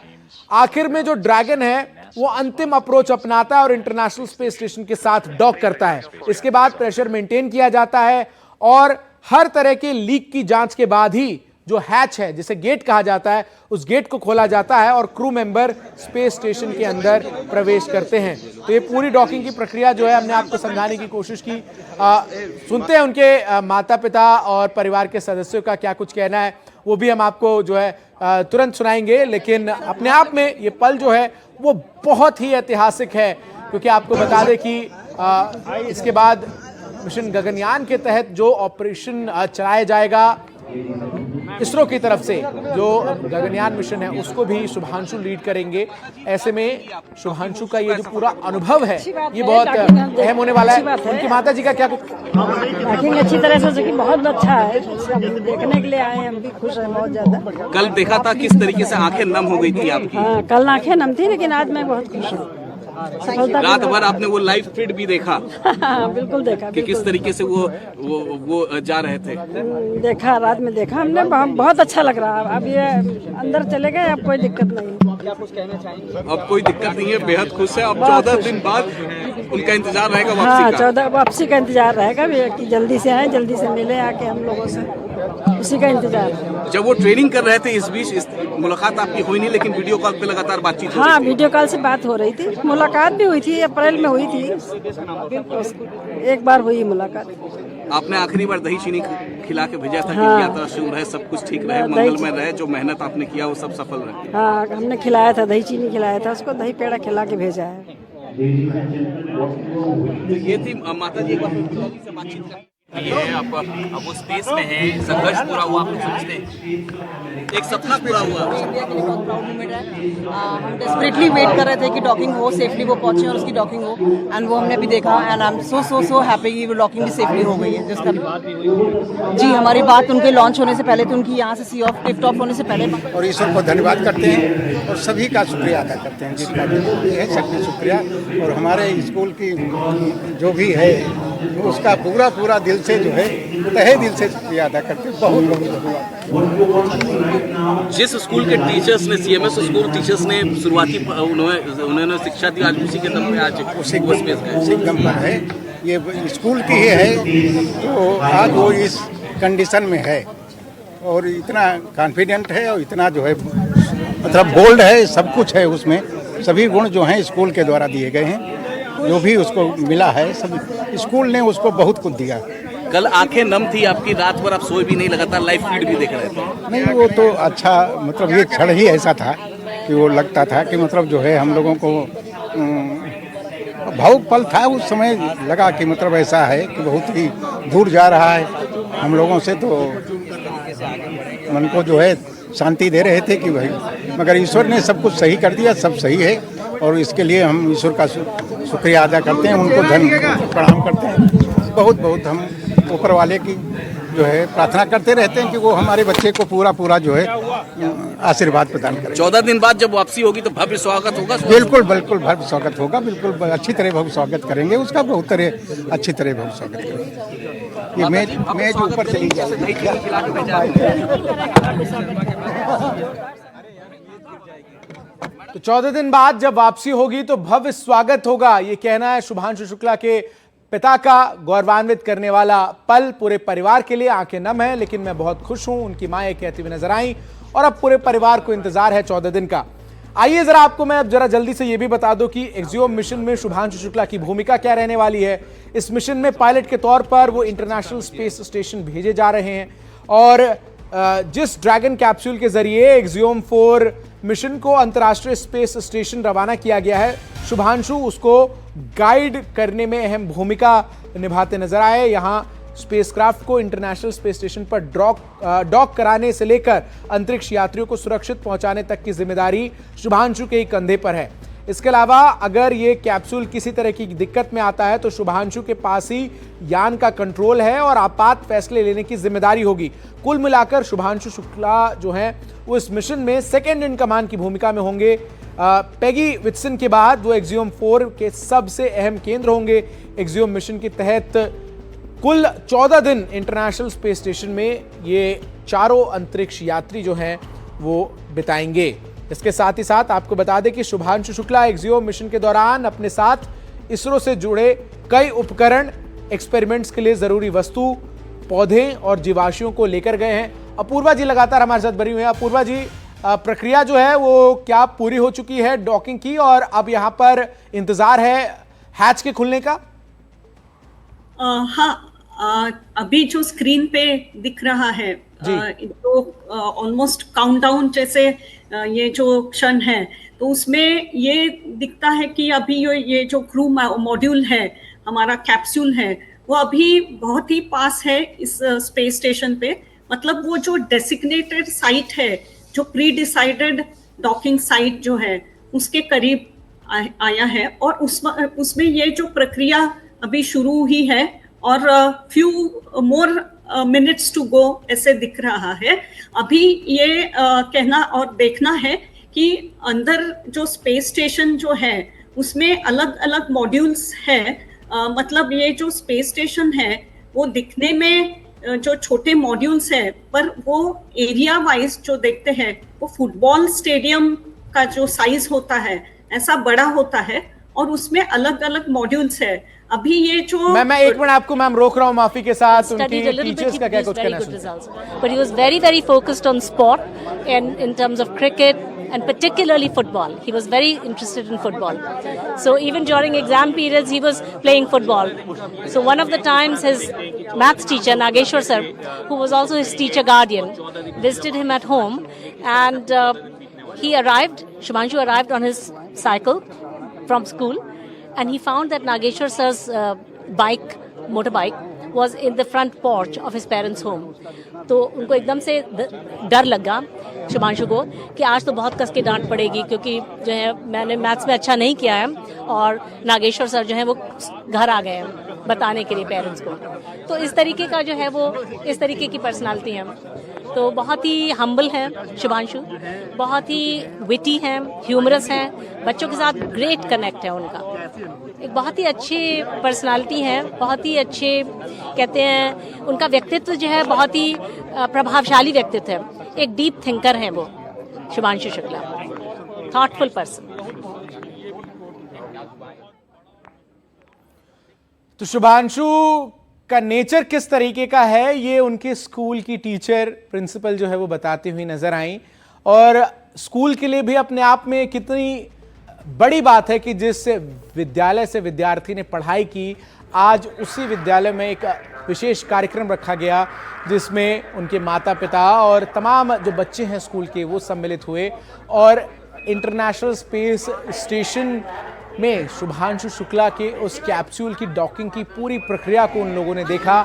आखिर में जो ड्रैगन है वो अंतिम अप्रोच अपनाता है और इंटरनेशनल स्पेस स्टेशन के साथ डॉक करता है। इसके बाद प्रेशर मेंटेन किया जाता है और हर तरह के लीक की जांच के बाद ही जो हैच है, जिसे गेट कहा जाता है, उस गेट को खोला जाता है और क्रू मेंबर स्पेस स्टेशन के अंदर प्रवेश करते हैं। तो ये पूरी डॉकिंग की प्रक्रिया जो है हमने आपको समझाने की कोशिश की। सुनते हैं उनके माता पिता और परिवार के सदस्यों का क्या कुछ कहना है, वो भी हम आपको जो है तुरंत सुनाएंगे। लेकिन अपने आप में ये पल जो है वो बहुत ही ऐतिहासिक है, क्योंकि आपको बता दें कि इसके बाद मिशन गगनयान के तहत जो ऑपरेशन चलाया जाएगा इसरो की तरफ से, जो गगनयान मिशन है उसको भी शुभांशु लीड करेंगे। ऐसे में शुभांशु का ये जो पूरा अनुभव है ये बहुत अहम होने वाला है। उनकी माता जी का क्या पैकिंग अच्छी तरह से, जो कि बहुत अच्छा है, देखने के लिए आए हैं, हम भी खुश हैं बहुत ज्यादा। कल देखा था किस तरीके से आंखें नम हो गई थी आपकी। हाँ, कल आंखें नम थी, लेकिन आज मैं बहुत खुश हूँ। रात भर आपने वो लाइव फीड भी देखा? बिल्कुल देखा कि किस तरीके से वो जा रहे थे? देखा, रात में देखा हमने, बहुत अच्छा लग रहा है। अब ये अंदर चले गए, अब कोई दिक्कत नहीं। क्या कुछ कहना चाहेंगे? अब कोई दिक्कत नहीं है, बेहद खुश है। अब 14 दिन बाद उनका इंतजार रहेगा वापसी का। 14 वापसी का इंतजार रहेगा कि जल्दी से आए, जल्दी से मिले आके हम लोगों से, उसी का इंतजार है। जब वो ट्रेनिंग कर रहे थे इस बीच मुलाकात आपकी हुई नहीं, लेकिन वीडियो कॉल पे लगातार बातचीत? हाँ, वीडियो कॉल से बात हो रही थी, मुलाकात भी हुई थी, अप्रैल में हुई थी, एक बार हुई मुलाकात। आपने आखिरी बार दही चीनी खिला के भेजा था कि यात्रा शुभ रहे, सब कुछ ठीक रहे, मंगलमय रहे, जो मेहनत आपने किया वो सब सफल रहे। हाँ, हमने खिलाया था, दही चीनी खिलाया था उसको, दही पेड़ा खिला के भेजा है। ये थी माता जी से बातचीत कर अब वो स्पेस में है, संघर्ष पूरा हुआ, आप लोग समझते हैं एक सपना पूरा हुआ। हम डेस्परेटली वेट कर रहे थे कि डॉकिंग हो, सेफली वो पहुंचे और उसकी डॉकिंग हो, एंड वो हमने भी देखा। And I am so happy कि वो डॉकिंग भी सेफली हो गई है। जिसका जी, हमारी बात उनके लॉन्च होने से पहले, तो उनकी यहाँ से सी ऑफ टिप टॉप होने से पहले। और ईश्वर को धन्यवाद करते हैं और सभी का शुक्रिया अदा करते हैं, जिसका भी है सबका शुक्रिया। और हमारे स्कूल की जो भी है उसका पूरा दिल से जो है तहे दिल से शुक्रिया अदा करते हैं। बहुत धन्यवाद। जिस स्कूल के टीचर्स ने, CMS स्कूल टीचर्स ने शुरुआती उन्होंने शिक्षा दी, आज उसी के दम पे आज उसी दम पर है। ये स्कूल की ही है, तो आज वो इस कंडीशन में है और इतना कॉन्फिडेंट है और इतना जो है मतलब बोल्ड है, सब कुछ है उसमें। सभी गुण जो हैं स्कूल के द्वारा दिए गए हैं, जो भी उसको मिला है सब स्कूल ने उसको बहुत कुछ दिया। कल आंखें नम थी आपकी, रात भर आप सोए भी नहीं, लगातार लाइव फीड भी देख रहे थे। नहीं, वो तो अच्छा, मतलब ये क्षण ही ऐसा था कि वो लगता था कि मतलब जो है हम लोगों को भावुक पल था उस समय। लगा कि मतलब ऐसा है कि बहुत ही दूर जा रहा है हम लोगों से, तो मन को जो है शांति दे रहे थे कि भाई, मगर ईश्वर ने सब कुछ सही कर दिया, सब सही है। और इसके लिए हम ईश्वर का शुक्रिया अदा करते हैं, उनको प्रणाम करते हैं। बहुत हम ऊपर वाले की जो है प्रार्थना करते रहते हैं कि वो हमारे बच्चे को पूरा जो है आशीर्वाद प्रदान करें। 14 दिन बाद जब वापसी होगी तो भव्य स्वागत होगा? बिल्कुल भव्य स्वागत होगा, बिल्कुल अच्छी तरह भव्य स्वागत करेंगे उसका, बहुत तरह अच्छी तरह भव्य स्वागत करेंगे। ये मेज ऊपर चली जाएगी। तो 14 दिन बाद जब वापसी होगी तो भव्य स्वागत होगा, ये कहना है शुभांशु शुक्ला के पिता का। गौरवान्वित करने वाला पल पूरे परिवार के लिए। आंखें नम है, लेकिन मैं बहुत खुश हूं, उनकी मां ये कहती हुई नजर आई। और अब पूरे परिवार को इंतजार है 14 दिन का। आइए जरा आपको मैं अब जरा जल्दी से ये भी बता दूं कि एक्सियोम मिशन में शुभांशु शुक्ला की भूमिका क्या रहने वाली है। इस मिशन में पायलट के तौर पर वो इंटरनेशनल स्पेस स्टेशन भेजे जा रहे हैं और जिस ड्रैगन कैप्सूल के जरिए एक्सियोम 4 मिशन को अंतर्राष्ट्रीय स्पेस स्टेशन रवाना किया गया है, शुभांशु उसको गाइड करने में अहम भूमिका निभाते नजर आए। यहां स्पेसक्राफ्ट को इंटरनेशनल स्पेस स्टेशन पर डॉक कराने से लेकर अंतरिक्ष यात्रियों को सुरक्षित पहुंचाने तक की जिम्मेदारी शुभांशु के ही कंधे पर है। इसके अलावा अगर ये कैप्सूल किसी तरह की दिक्कत में आता है तो शुभांशु के पास ही यान का कंट्रोल है और आपात फैसले लेने की जिम्मेदारी होगी। कुल मिलाकर शुभांशु शुक्ला जो है वो इस मिशन में सेकेंड इन कमांड की भूमिका में होंगे। पेगी विट्सन के बाद वो एक्सियोम 4 के सबसे अहम केंद्र होंगे। एक्सियोम मिशन के तहत कुल 14 दिन इंटरनेशनल स्पेस स्टेशन में ये चारों अंतरिक्ष यात्री जो हैं वो बिताएंगे। इसके साथ ही साथ आपको बता दें कि शुभांशु शुक्ला एक्सियोम मिशन के दौरान अपने साथ इसरो से जुड़े कई उपकरण, एक्सपेरिमेंट्स के लिए जरूरी वस्तु, पौधे और जीवाश्मों को लेकर गए हैं अपूर्वा जी लगातार हमारे साथ बनी हुई है। अपूर्वा जी, प्रक्रिया जो है वो क्या पूरी हो चुकी है डॉकिंग की, और अब यहाँ पर इंतजार है हैच के खुलने का? हाँ, अभी जो स्क्रीन पे दिख रहा है तो ऑलमोस्ट काउंटडाउन जैसे ये जो क्षण है, तो उसमें ये दिखता है कि अभी ये जो क्रू मॉड्यूल है, हमारा कैप्सूल है, वो अभी बहुत ही पास है इस स्पेस स्टेशन पे। मतलब वो जो डेसिग्नेटेड साइट है, जो प्री डिसाइडेड डॉकिंग साइट जो है, उसके करीब आया है, और उसमें ये जो प्रक्रिया अभी शुरू हुई है और few more minutes to go ऐसे दिख रहा है। अभी ये कहना और देखना है कि अंदर जो स्पेस स्टेशन जो है उसमें अलग अलग मॉड्यूल्स है। मतलब ये जो स्पेस स्टेशन है वो दिखने में जो छोटे मॉड्यूल्स है, पर वो एरिया वाइज जो देखते हैं वो फुटबॉल स्टेडियम का जो साइज होता है ऐसा बड़ा होता है, और उसमें अलग अलग मॉड्यूल्स है। अभी ये जो मैं एक मिनट आपको मैम रोक रहा हूँ, माफी के साथ। उनकी टीचर्स का क्या कुछ कहना है? But he was very focused on sport and in terms of cricket and particularly football. He was very interested in football. So even during exam periods, he was playing football. So one of the times his maths teacher, Nageshwar sir, who was also his teacher guardian, visited him at home, and he arrived, Shubhanshu arrived on his cycle from school, and he found that Nageshwar sir's motorbike was in the front porch of his parents' home. तो उनको एकदम से डर लगा शुभांशु को कि आज तो बहुत कस के डांट पड़ेगी, क्योंकि जो है मैंने मैथ्स में अच्छा नहीं किया है, और नागेश्वर सर जो है वो घर आ गए हैं बताने के लिए पेरेंट्स को। तो इस तरीके का जो है वो इस तरीके की पर्सनालिटी है। तो बहुत ही हम्बल है शुभांशु, बहुत ही विटी हैं, ह्यूमरस हैं, बच्चों के साथ ग्रेट कनेक्ट है उनका। एक बहुत ही अच्छी पर्सनालिटी है, बहुत ही अच्छे कहते हैं, उनका व्यक्तित्व जो है बहुत ही प्रभावशाली व्यक्तित्व है। एक डीप थिंकर हैं वो शुभांशु शुक्ला, थॉटफुल पर्सन। तो शुभांशु का नेचर किस तरीके का है ये उनके स्कूल की टीचर प्रिंसिपल जो है वो बताती हुई नजर आई, और स्कूल के लिए भी अपने आप में कितनी बड़ी बात है कि जिस विद्यालय से विद्यार्थी ने पढ़ाई की, आज उसी विद्यालय में एक विशेष कार्यक्रम रखा गया जिसमें उनके माता पिता और तमाम जो बच्चे हैं स्कूल के वो सम्मिलित हुए, और इंटरनेशनल स्पेस स्टेशन में शुभांशु शुक्ला के उस कैप्सूल की डॉकिंग की पूरी प्रक्रिया को उन लोगों ने देखा।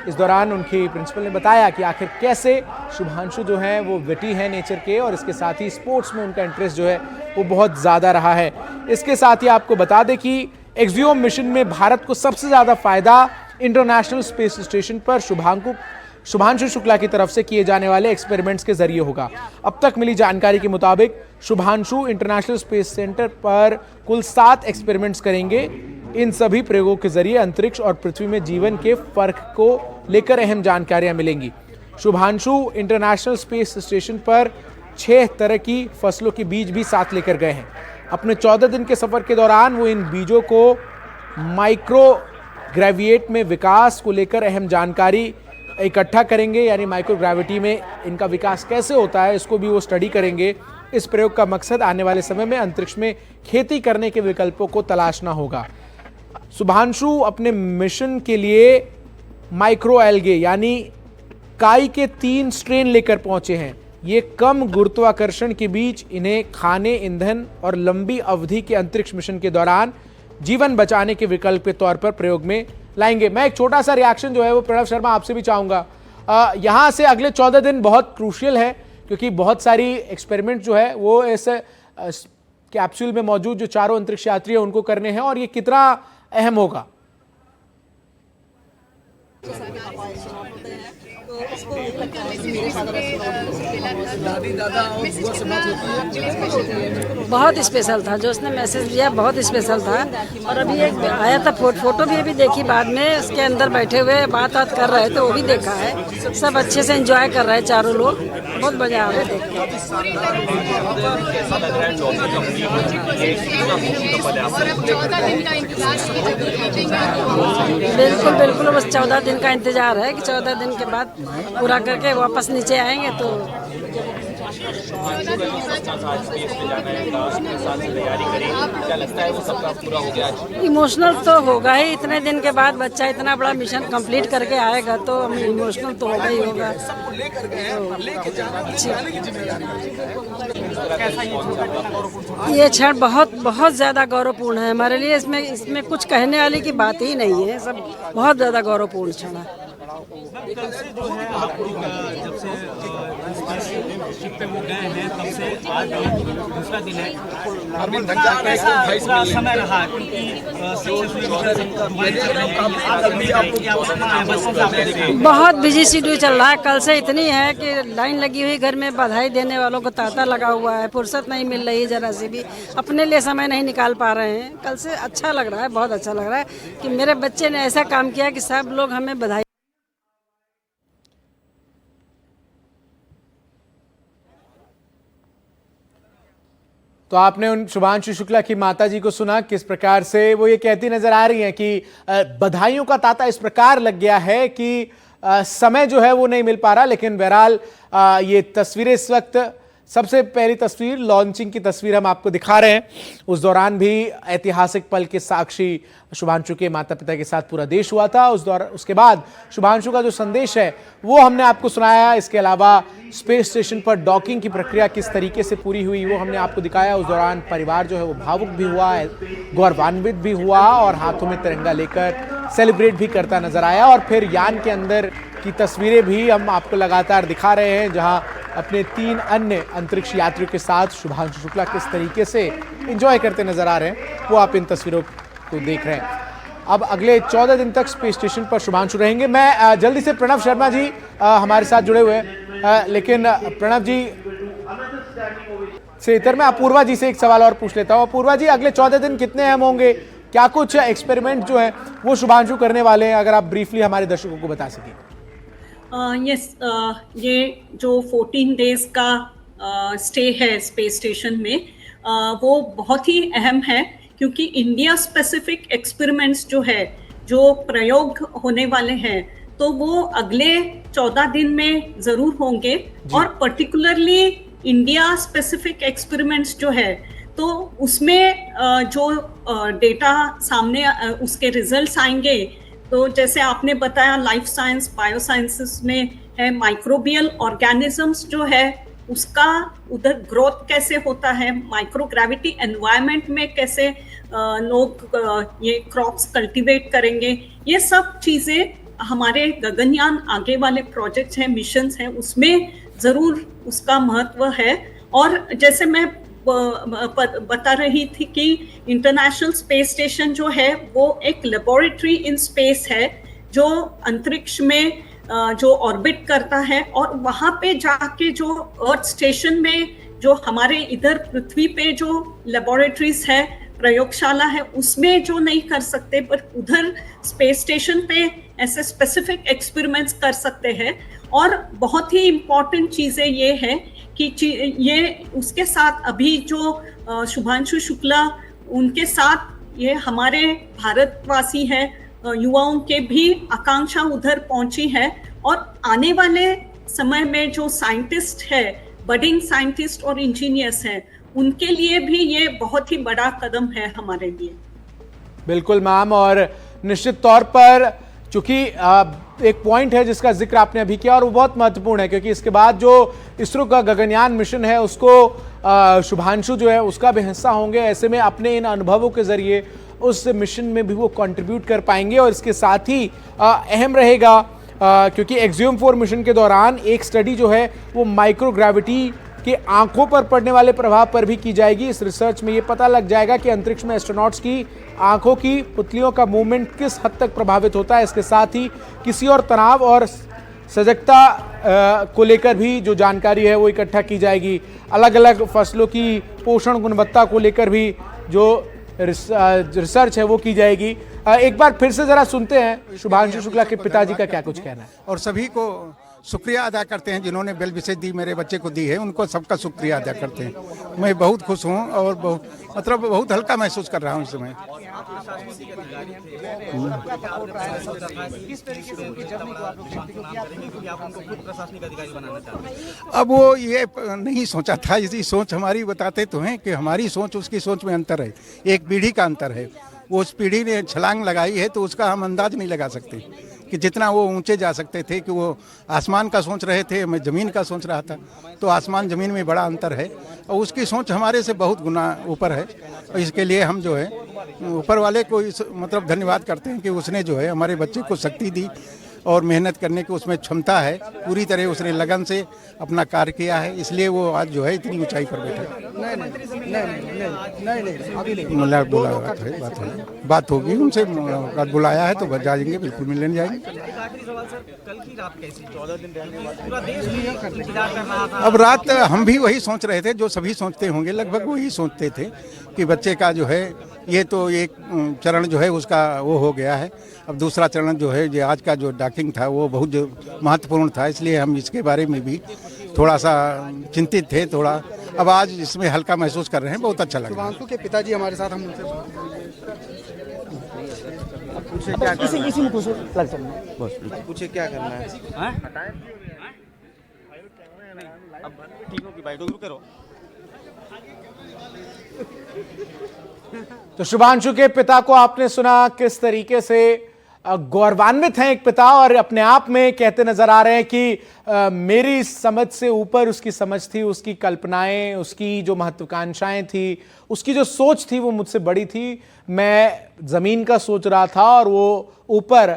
इस दौरान उनकी प्रिंसिपल ने बताया कि आखिर कैसे शुभांशु जो है वो विटी है नेचर के, और इसके साथ ही स्पोर्ट्स में उनका इंटरेस्ट जो है वो बहुत ज़्यादा रहा है। इसके साथ ही आपको बता दें कि एक्सियोम मिशन में भारत को सबसे ज़्यादा फायदा इंटरनेशनल स्पेस स्टेशन पर शुभांशु शुक्ला की तरफ से किए जाने वाले एक्सपेरिमेंट्स के जरिए होगा। अब तक मिली जानकारी के मुताबिक शुभांशु इंटरनेशनल स्पेस सेंटर पर कुल 7 एक्सपेरिमेंट्स करेंगे। इन सभी प्रयोगों के जरिए अंतरिक्ष और पृथ्वी में जीवन के फर्क को लेकर अहम जानकारियां मिलेंगी। शुभांशु इंटरनेशनल स्पेस स्टेशन पर 6 तरह की फसलों के बीज भी साथ लेकर गए हैं। अपने 14 दिन के सफर के दौरान वो इन बीजों को माइक्रो ग्रेविएट में विकास को लेकर अहम जानकारी इकट्ठा करेंगे, यानी माइक्रोग्रेविटी में इनका विकास कैसे होता है इसको भी वो स्टडी करेंगे। इस प्रयोग का मकसद आने वाले समय में अंतरिक्ष में खेती करने के विकल्पों को तलाशना होगा। शुभांशु अपने मिशन के लिए माइक्रो एल्गे यानी काई के 3 स्ट्रेन लेकर पहुंचे हैं। ये कम गुरुत्वाकर्षण के बीच इन्हें खाने, ईंधन और लंबी अवधि के अंतरिक्ष मिशन के दौरान जीवन बचाने के विकल्प के तौर पर प्रयोग में लाएंगे। मैं एक छोटा सा रिएक्शन जो है वो प्रणव शर्मा आपसे भी चाहूंगा। यहां से अगले 14 दिन बहुत क्रूशियल है, क्योंकि बहुत सारी एक्सपेरिमेंट जो है वो इस कैप्सूल में मौजूद जो चारों अंतरिक्ष यात्री हैं उनको करने हैं, और ये कितना अहम होगा। दादी दादा और बुआ से बात होती है। बहुत स्पेशल था, जो उसने मैसेज दिया बहुत स्पेशल था। और अभी एक आया था फोटो भी अभी देखी बाद में, उसके अंदर बैठे हुए बात कर रहे थे, वो भी देखा है। सब अच्छे से एंजॉय कर रहे हैं चारों लोग, बहुत मजा आ रहा है देख के। बिल्कुल बिल्कुल, बस 14 दिन का इंतजार है कि 14 दिन के बाद पूरा करके वापस नीचे आएंगे। तो इमोशनल तो होगा ही, इतने दिन के बाद बच्चा इतना बड़ा मिशन कंप्लीट करके आएगा तो इमोशनल तो होगा ही होगा। ये क्षण बहुत बहुत ज़्यादा गौरवपूर्ण है हमारे लिए। इसमें कुछ कहने वाली की बात ही नहीं है, सब बहुत ज़्यादा गौरवपूर्ण क्षण है। जब से शिप पे वो गए हैं तब से आज दूसरा दिन है, समय रहा बहुत बिजी शेड्यूल चल रहा है। कल से इतनी है कि लाइन लगी हुई घर में, बधाई देने वालों को तांता लगा हुआ है, फुर्सत नहीं मिल रही जरा सी भी, अपने लिए समय नहीं निकाल पा रहे हैं। कल से अच्छा लग रहा है, बहुत अच्छा लग रहा है कि मेरे बच्चे ने ऐसा काम किया कि सब लोग हमें बधाई। तो आपने उन शुभांशु शुक्ला की माताजी को सुना, किस प्रकार से वो ये कहती नजर आ रही हैं कि बधाइयों का तांता इस प्रकार लग गया है कि समय जो है वो नहीं मिल पा रहा। लेकिन बहरहाल ये तस्वीरें इस वक्त, सबसे पहली तस्वीर लॉन्चिंग की तस्वीर हम आपको दिखा रहे हैं। उस दौरान भी ऐतिहासिक पल के साक्षी शुभांशु के माता पिता के साथ पूरा देश हुआ था। उसके बाद शुभांशु का जो संदेश है वो हमने आपको सुनाया। इसके अलावा स्पेस स्टेशन पर डॉकिंग की प्रक्रिया किस तरीके से पूरी हुई वो हमने आपको दिखाया। उस दौरान परिवार जो है वो भावुक भी हुआ, गौरवान्वित भी हुआ और हाथों में तिरंगा लेकर सेलिब्रेट भी करता नजर आया। और फिर यान के अंदर की तस्वीरें भी हम आपको लगातार दिखा रहे हैं, जहां अपने 3 अन्य अंतरिक्ष यात्रियों के साथ शुभांशु शुक्ला किस तरीके से एंजॉय करते नजर आ रहे हैं वो आप इन तस्वीरों को देख रहे हैं। अब अगले 14 दिन तक स्पेस स्टेशन पर शुभांशु रहेंगे। मैं जल्दी से प्रणव शर्मा जी हमारे साथ जुड़े हुए हैं, लेकिन प्रणव जी से इतर मैं अपूर्वा जी से एक सवाल और पूछ लेता हूँ। अपूर्वा जी, अगले 14 दिन कितने अहम होंगे? क्या कुछ एक्सपेरिमेंट जो है वो शुभांशु करने वाले हैं, अगर आप ब्रीफली हमारे दर्शकों को बता सकें। ये जो 14 डेज का स्टे है स्पेस स्टेशन में, वो बहुत ही अहम है क्योंकि इंडिया स्पेसिफिक एक्सपेरिमेंट्स जो है, जो प्रयोग होने वाले हैं, तो वो अगले 14 दिन में ज़रूर होंगे। और पर्टिकुलरली इंडिया स्पेसिफिक एक्सपेरिमेंट्स जो है, तो उसमें जो डेटा सामने उसके रिजल्ट्स आएंगे, तो जैसे आपने बताया लाइफ साइंस बायो साइंसेस में है, माइक्रोबियल ऑर्गेनिजम्स जो है उसका उधर ग्रोथ कैसे होता है, माइक्रोग्रेविटी एनवायरनमेंट में कैसे लोग ये क्रॉप्स कल्टीवेट करेंगे, ये सब चीज़ें हमारे गगनयान आगे वाले प्रोजेक्ट्स हैं, मिशंस हैं, उसमें ज़रूर उसका महत्व है। और जैसे मैं बता रही थी कि इंटरनेशनल स्पेस स्टेशन जो है वो एक लेबोरेटरी इन स्पेस है, जो अंतरिक्ष में जो ऑर्बिट करता है। और वहाँ पे जाके जो अर्थ स्टेशन में जो हमारे इधर पृथ्वी पे जो लेबोरेटरीज है, प्रयोगशाला है, उसमें जो नहीं कर सकते, पर उधर स्पेस स्टेशन पे ऐसे स्पेसिफिक एक्सपेरिमेंट्स कर सकते हैं। और बहुत ही इम्पॉर्टेंट चीज़ें ये है कि ये उसके साथ अभी जो शुभांशु शुक्ला उनके साथ ये हमारे भारतवासी हैं, युवाओं के भी आकांक्षा उधर पहुंची है। और आने वाले समय में जो साइंटिस्ट है, बडिंग साइंटिस्ट और इंजीनियर्स हैं, उनके लिए भी ये बहुत ही बड़ा कदम है हमारे लिए। बिल्कुल मैम, और निश्चित तौर पर चूंकि एक पॉइंट है जिसका जिक्र आपने अभी किया और वो बहुत महत्वपूर्ण है, क्योंकि इसके बाद जो इसरो का गगनयान मिशन है उसको शुभांशु जो है उसका भी हिस्सा होंगे। ऐसे में अपने इन अनुभवों के जरिए उस मिशन में भी वो कंट्रीब्यूट कर पाएंगे। और इसके साथ ही अहम रहेगा क्योंकि एक्सियम 4 मिशन के दौरान एक स्टडी जो है वो माइक्रोग्रेविटी के आंखों पर पड़ने वाले प्रभाव पर भी की जाएगी। इस रिसर्च में ये पता लग जाएगा कि अंतरिक्ष में एस्ट्रोनॉट्स की आंखों की पुतलियों का मूवमेंट किस हद तक प्रभावित होता है। इसके साथ ही किसी और तनाव और सजगता को लेकर भी जो जानकारी है वो इकट्ठा की जाएगी। अलग अलग फसलों की पोषण गुणवत्ता को लेकर भी जो रिसर्च है वो की जाएगी। एक बार फिर से जरा सुनते हैं शुभांशु शुक्ला के पिताजी का क्या कुछ कहना है। और सभी को शुक्रिया अदा करते हैं जिन्होंने बेल विशेष दी मेरे बच्चे को दी है, उनको सबका शुक्रिया अदा करते हैं। मैं बहुत खुश हूँ और बहुत हल्का महसूस कर रहा हूँ इस समय। अब वो ये नहीं सोचा था, इसी सोच हमारी बताते तो हैं कि हमारी सोच उसकी सोच में अंतर है, एक पीढ़ी का अंतर है। वो उस पीढ़ी ने छलांग लगाई है तो उसका हम अंदाज नहीं लगा सकते कि जितना वो ऊंचे जा सकते थे, कि वो आसमान का सोच रहे थे, मैं ज़मीन का सोच रहा था, तो आसमान ज़मीन में बड़ा अंतर है और उसकी सोच हमारे से बहुत गुना ऊपर है। और इसके लिए हम जो है ऊपर वाले को मतलब धन्यवाद करते हैं कि उसने जो है हमारे बच्चे को शक्ति दी और मेहनत करने की उसमें क्षमता है, पूरी तरह उसने लगन से अपना कार्य किया है, इसलिए वो आज जो है इतनी ऊंचाई पर बैठा है। बात होगी उनसे, बुलाया है तो जाएंगे, बिल्कुल मिलने जाएंगे। अब रात हम भी वही सोच रहे थे जो सभी सोचते होंगे, लगभग वही सोचते थे कि बच्चे का जो है ये तो एक चरण जो है उसका वो हो गया है, अब दूसरा चरण जो है ये आज का जो डॉकिंग था वो बहुत महत्वपूर्ण था, इसलिए हम इसके बारे में भी थोड़ा सा चिंतित थे थोड़ा। अब आज इसमें हल्का महसूस कर रहे हैं, बहुत अच्छा लगा। शुभांशु के पिताजी हमारे साथ, हम उनसे पूछे क्या करना है। अब ठीक हो कि भाई करो। तो शुभांशु के पिता को आपने सुना किस तरीके से गौरवान्वित हैं एक पिता, और अपने आप में कहते नजर आ रहे हैं कि मेरी समझ से ऊपर उसकी समझ थी, उसकी कल्पनाएं, उसकी जो महत्वाकांक्षाएं थी, उसकी जो सोच थी वो मुझसे बड़ी थी। मैं जमीन का सोच रहा था और वो ऊपर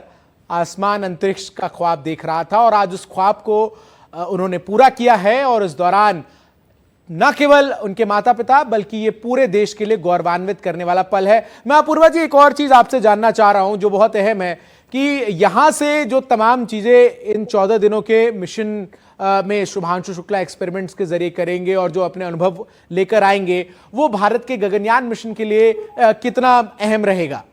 आसमान अंतरिक्ष का ख्वाब देख रहा था, और आज उस ख्वाब को उन्होंने पूरा किया है। और इस दौरान न केवल उनके माता पिता बल्कि ये पूरे देश के लिए गौरवान्वित करने वाला पल है। मैं अपूर्वा जी एक और चीज आपसे जानना चाह रहा हूं जो बहुत अहम है कि यहां से जो तमाम चीजें इन 14 दिनों के मिशन में शुभांशु शुक्ला एक्सपेरिमेंट्स के जरिए करेंगे और जो अपने अनुभव लेकर आएंगे वो भारत के गगनयान मिशन के लिए कितना अहम रहेगा?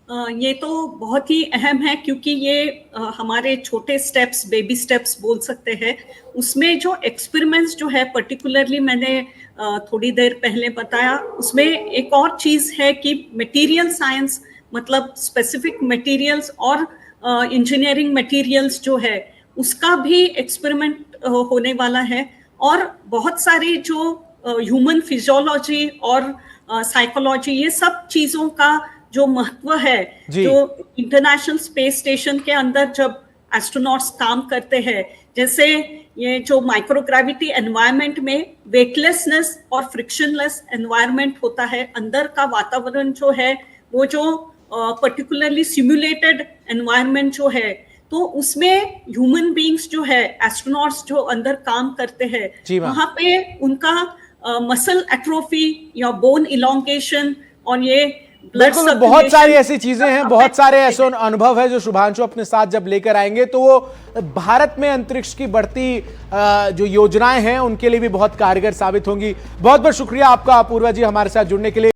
ये तो बहुत ही अहम है क्योंकि ये हमारे छोटे स्टेप्स, बेबी स्टेप्स बोल सकते हैं। उसमें जो एक्सपेरिमेंट्स जो है पर्टिकुलरली मैंने थोड़ी देर पहले बताया, उसमें एक और चीज़ है कि मटेरियल साइंस मतलब स्पेसिफिक मटेरियल्स और इंजीनियरिंग मटेरियल्स जो है उसका भी एक्सपेरिमेंट होने वाला है। और बहुत सारी जो ह्यूमन फिजियोलॉजी और साइकोलॉजी, ये सब चीज़ों का जो महत्व है, जो इंटरनेशनल स्पेस स्टेशन के अंदर जब एस्ट्रोनॉट्स काम करते हैं, जैसे ये जो माइक्रोग्रेविटी एनवायरनमेंट में वेटलेसनेस और फ्रिक्शनलेस एनवायरनमेंट होता है, अंदर का वातावरण जो है वो जो पर्टिकुलरली सिमुलेटेड एनवायरनमेंट जो है, तो उसमें ह्यूमन बीइंग्स जो है, एस्ट्रोनॉट्स जो अंदर काम करते हैं, वहां पे उनका मसल एट्रोफी या बोन इलोंगेशन और ये बिल्कुल बहुत सारी ऐसी चीजें हैं, बहुत सारे ऐसे अनुभव है जो शुभांशु अपने साथ जब लेकर आएंगे तो वो भारत में अंतरिक्ष की बढ़ती जो योजनाएं हैं उनके लिए भी बहुत कारगर साबित होंगी। बहुत बहुत शुक्रिया आपका अपूर्वा जी हमारे साथ जुड़ने के लिए।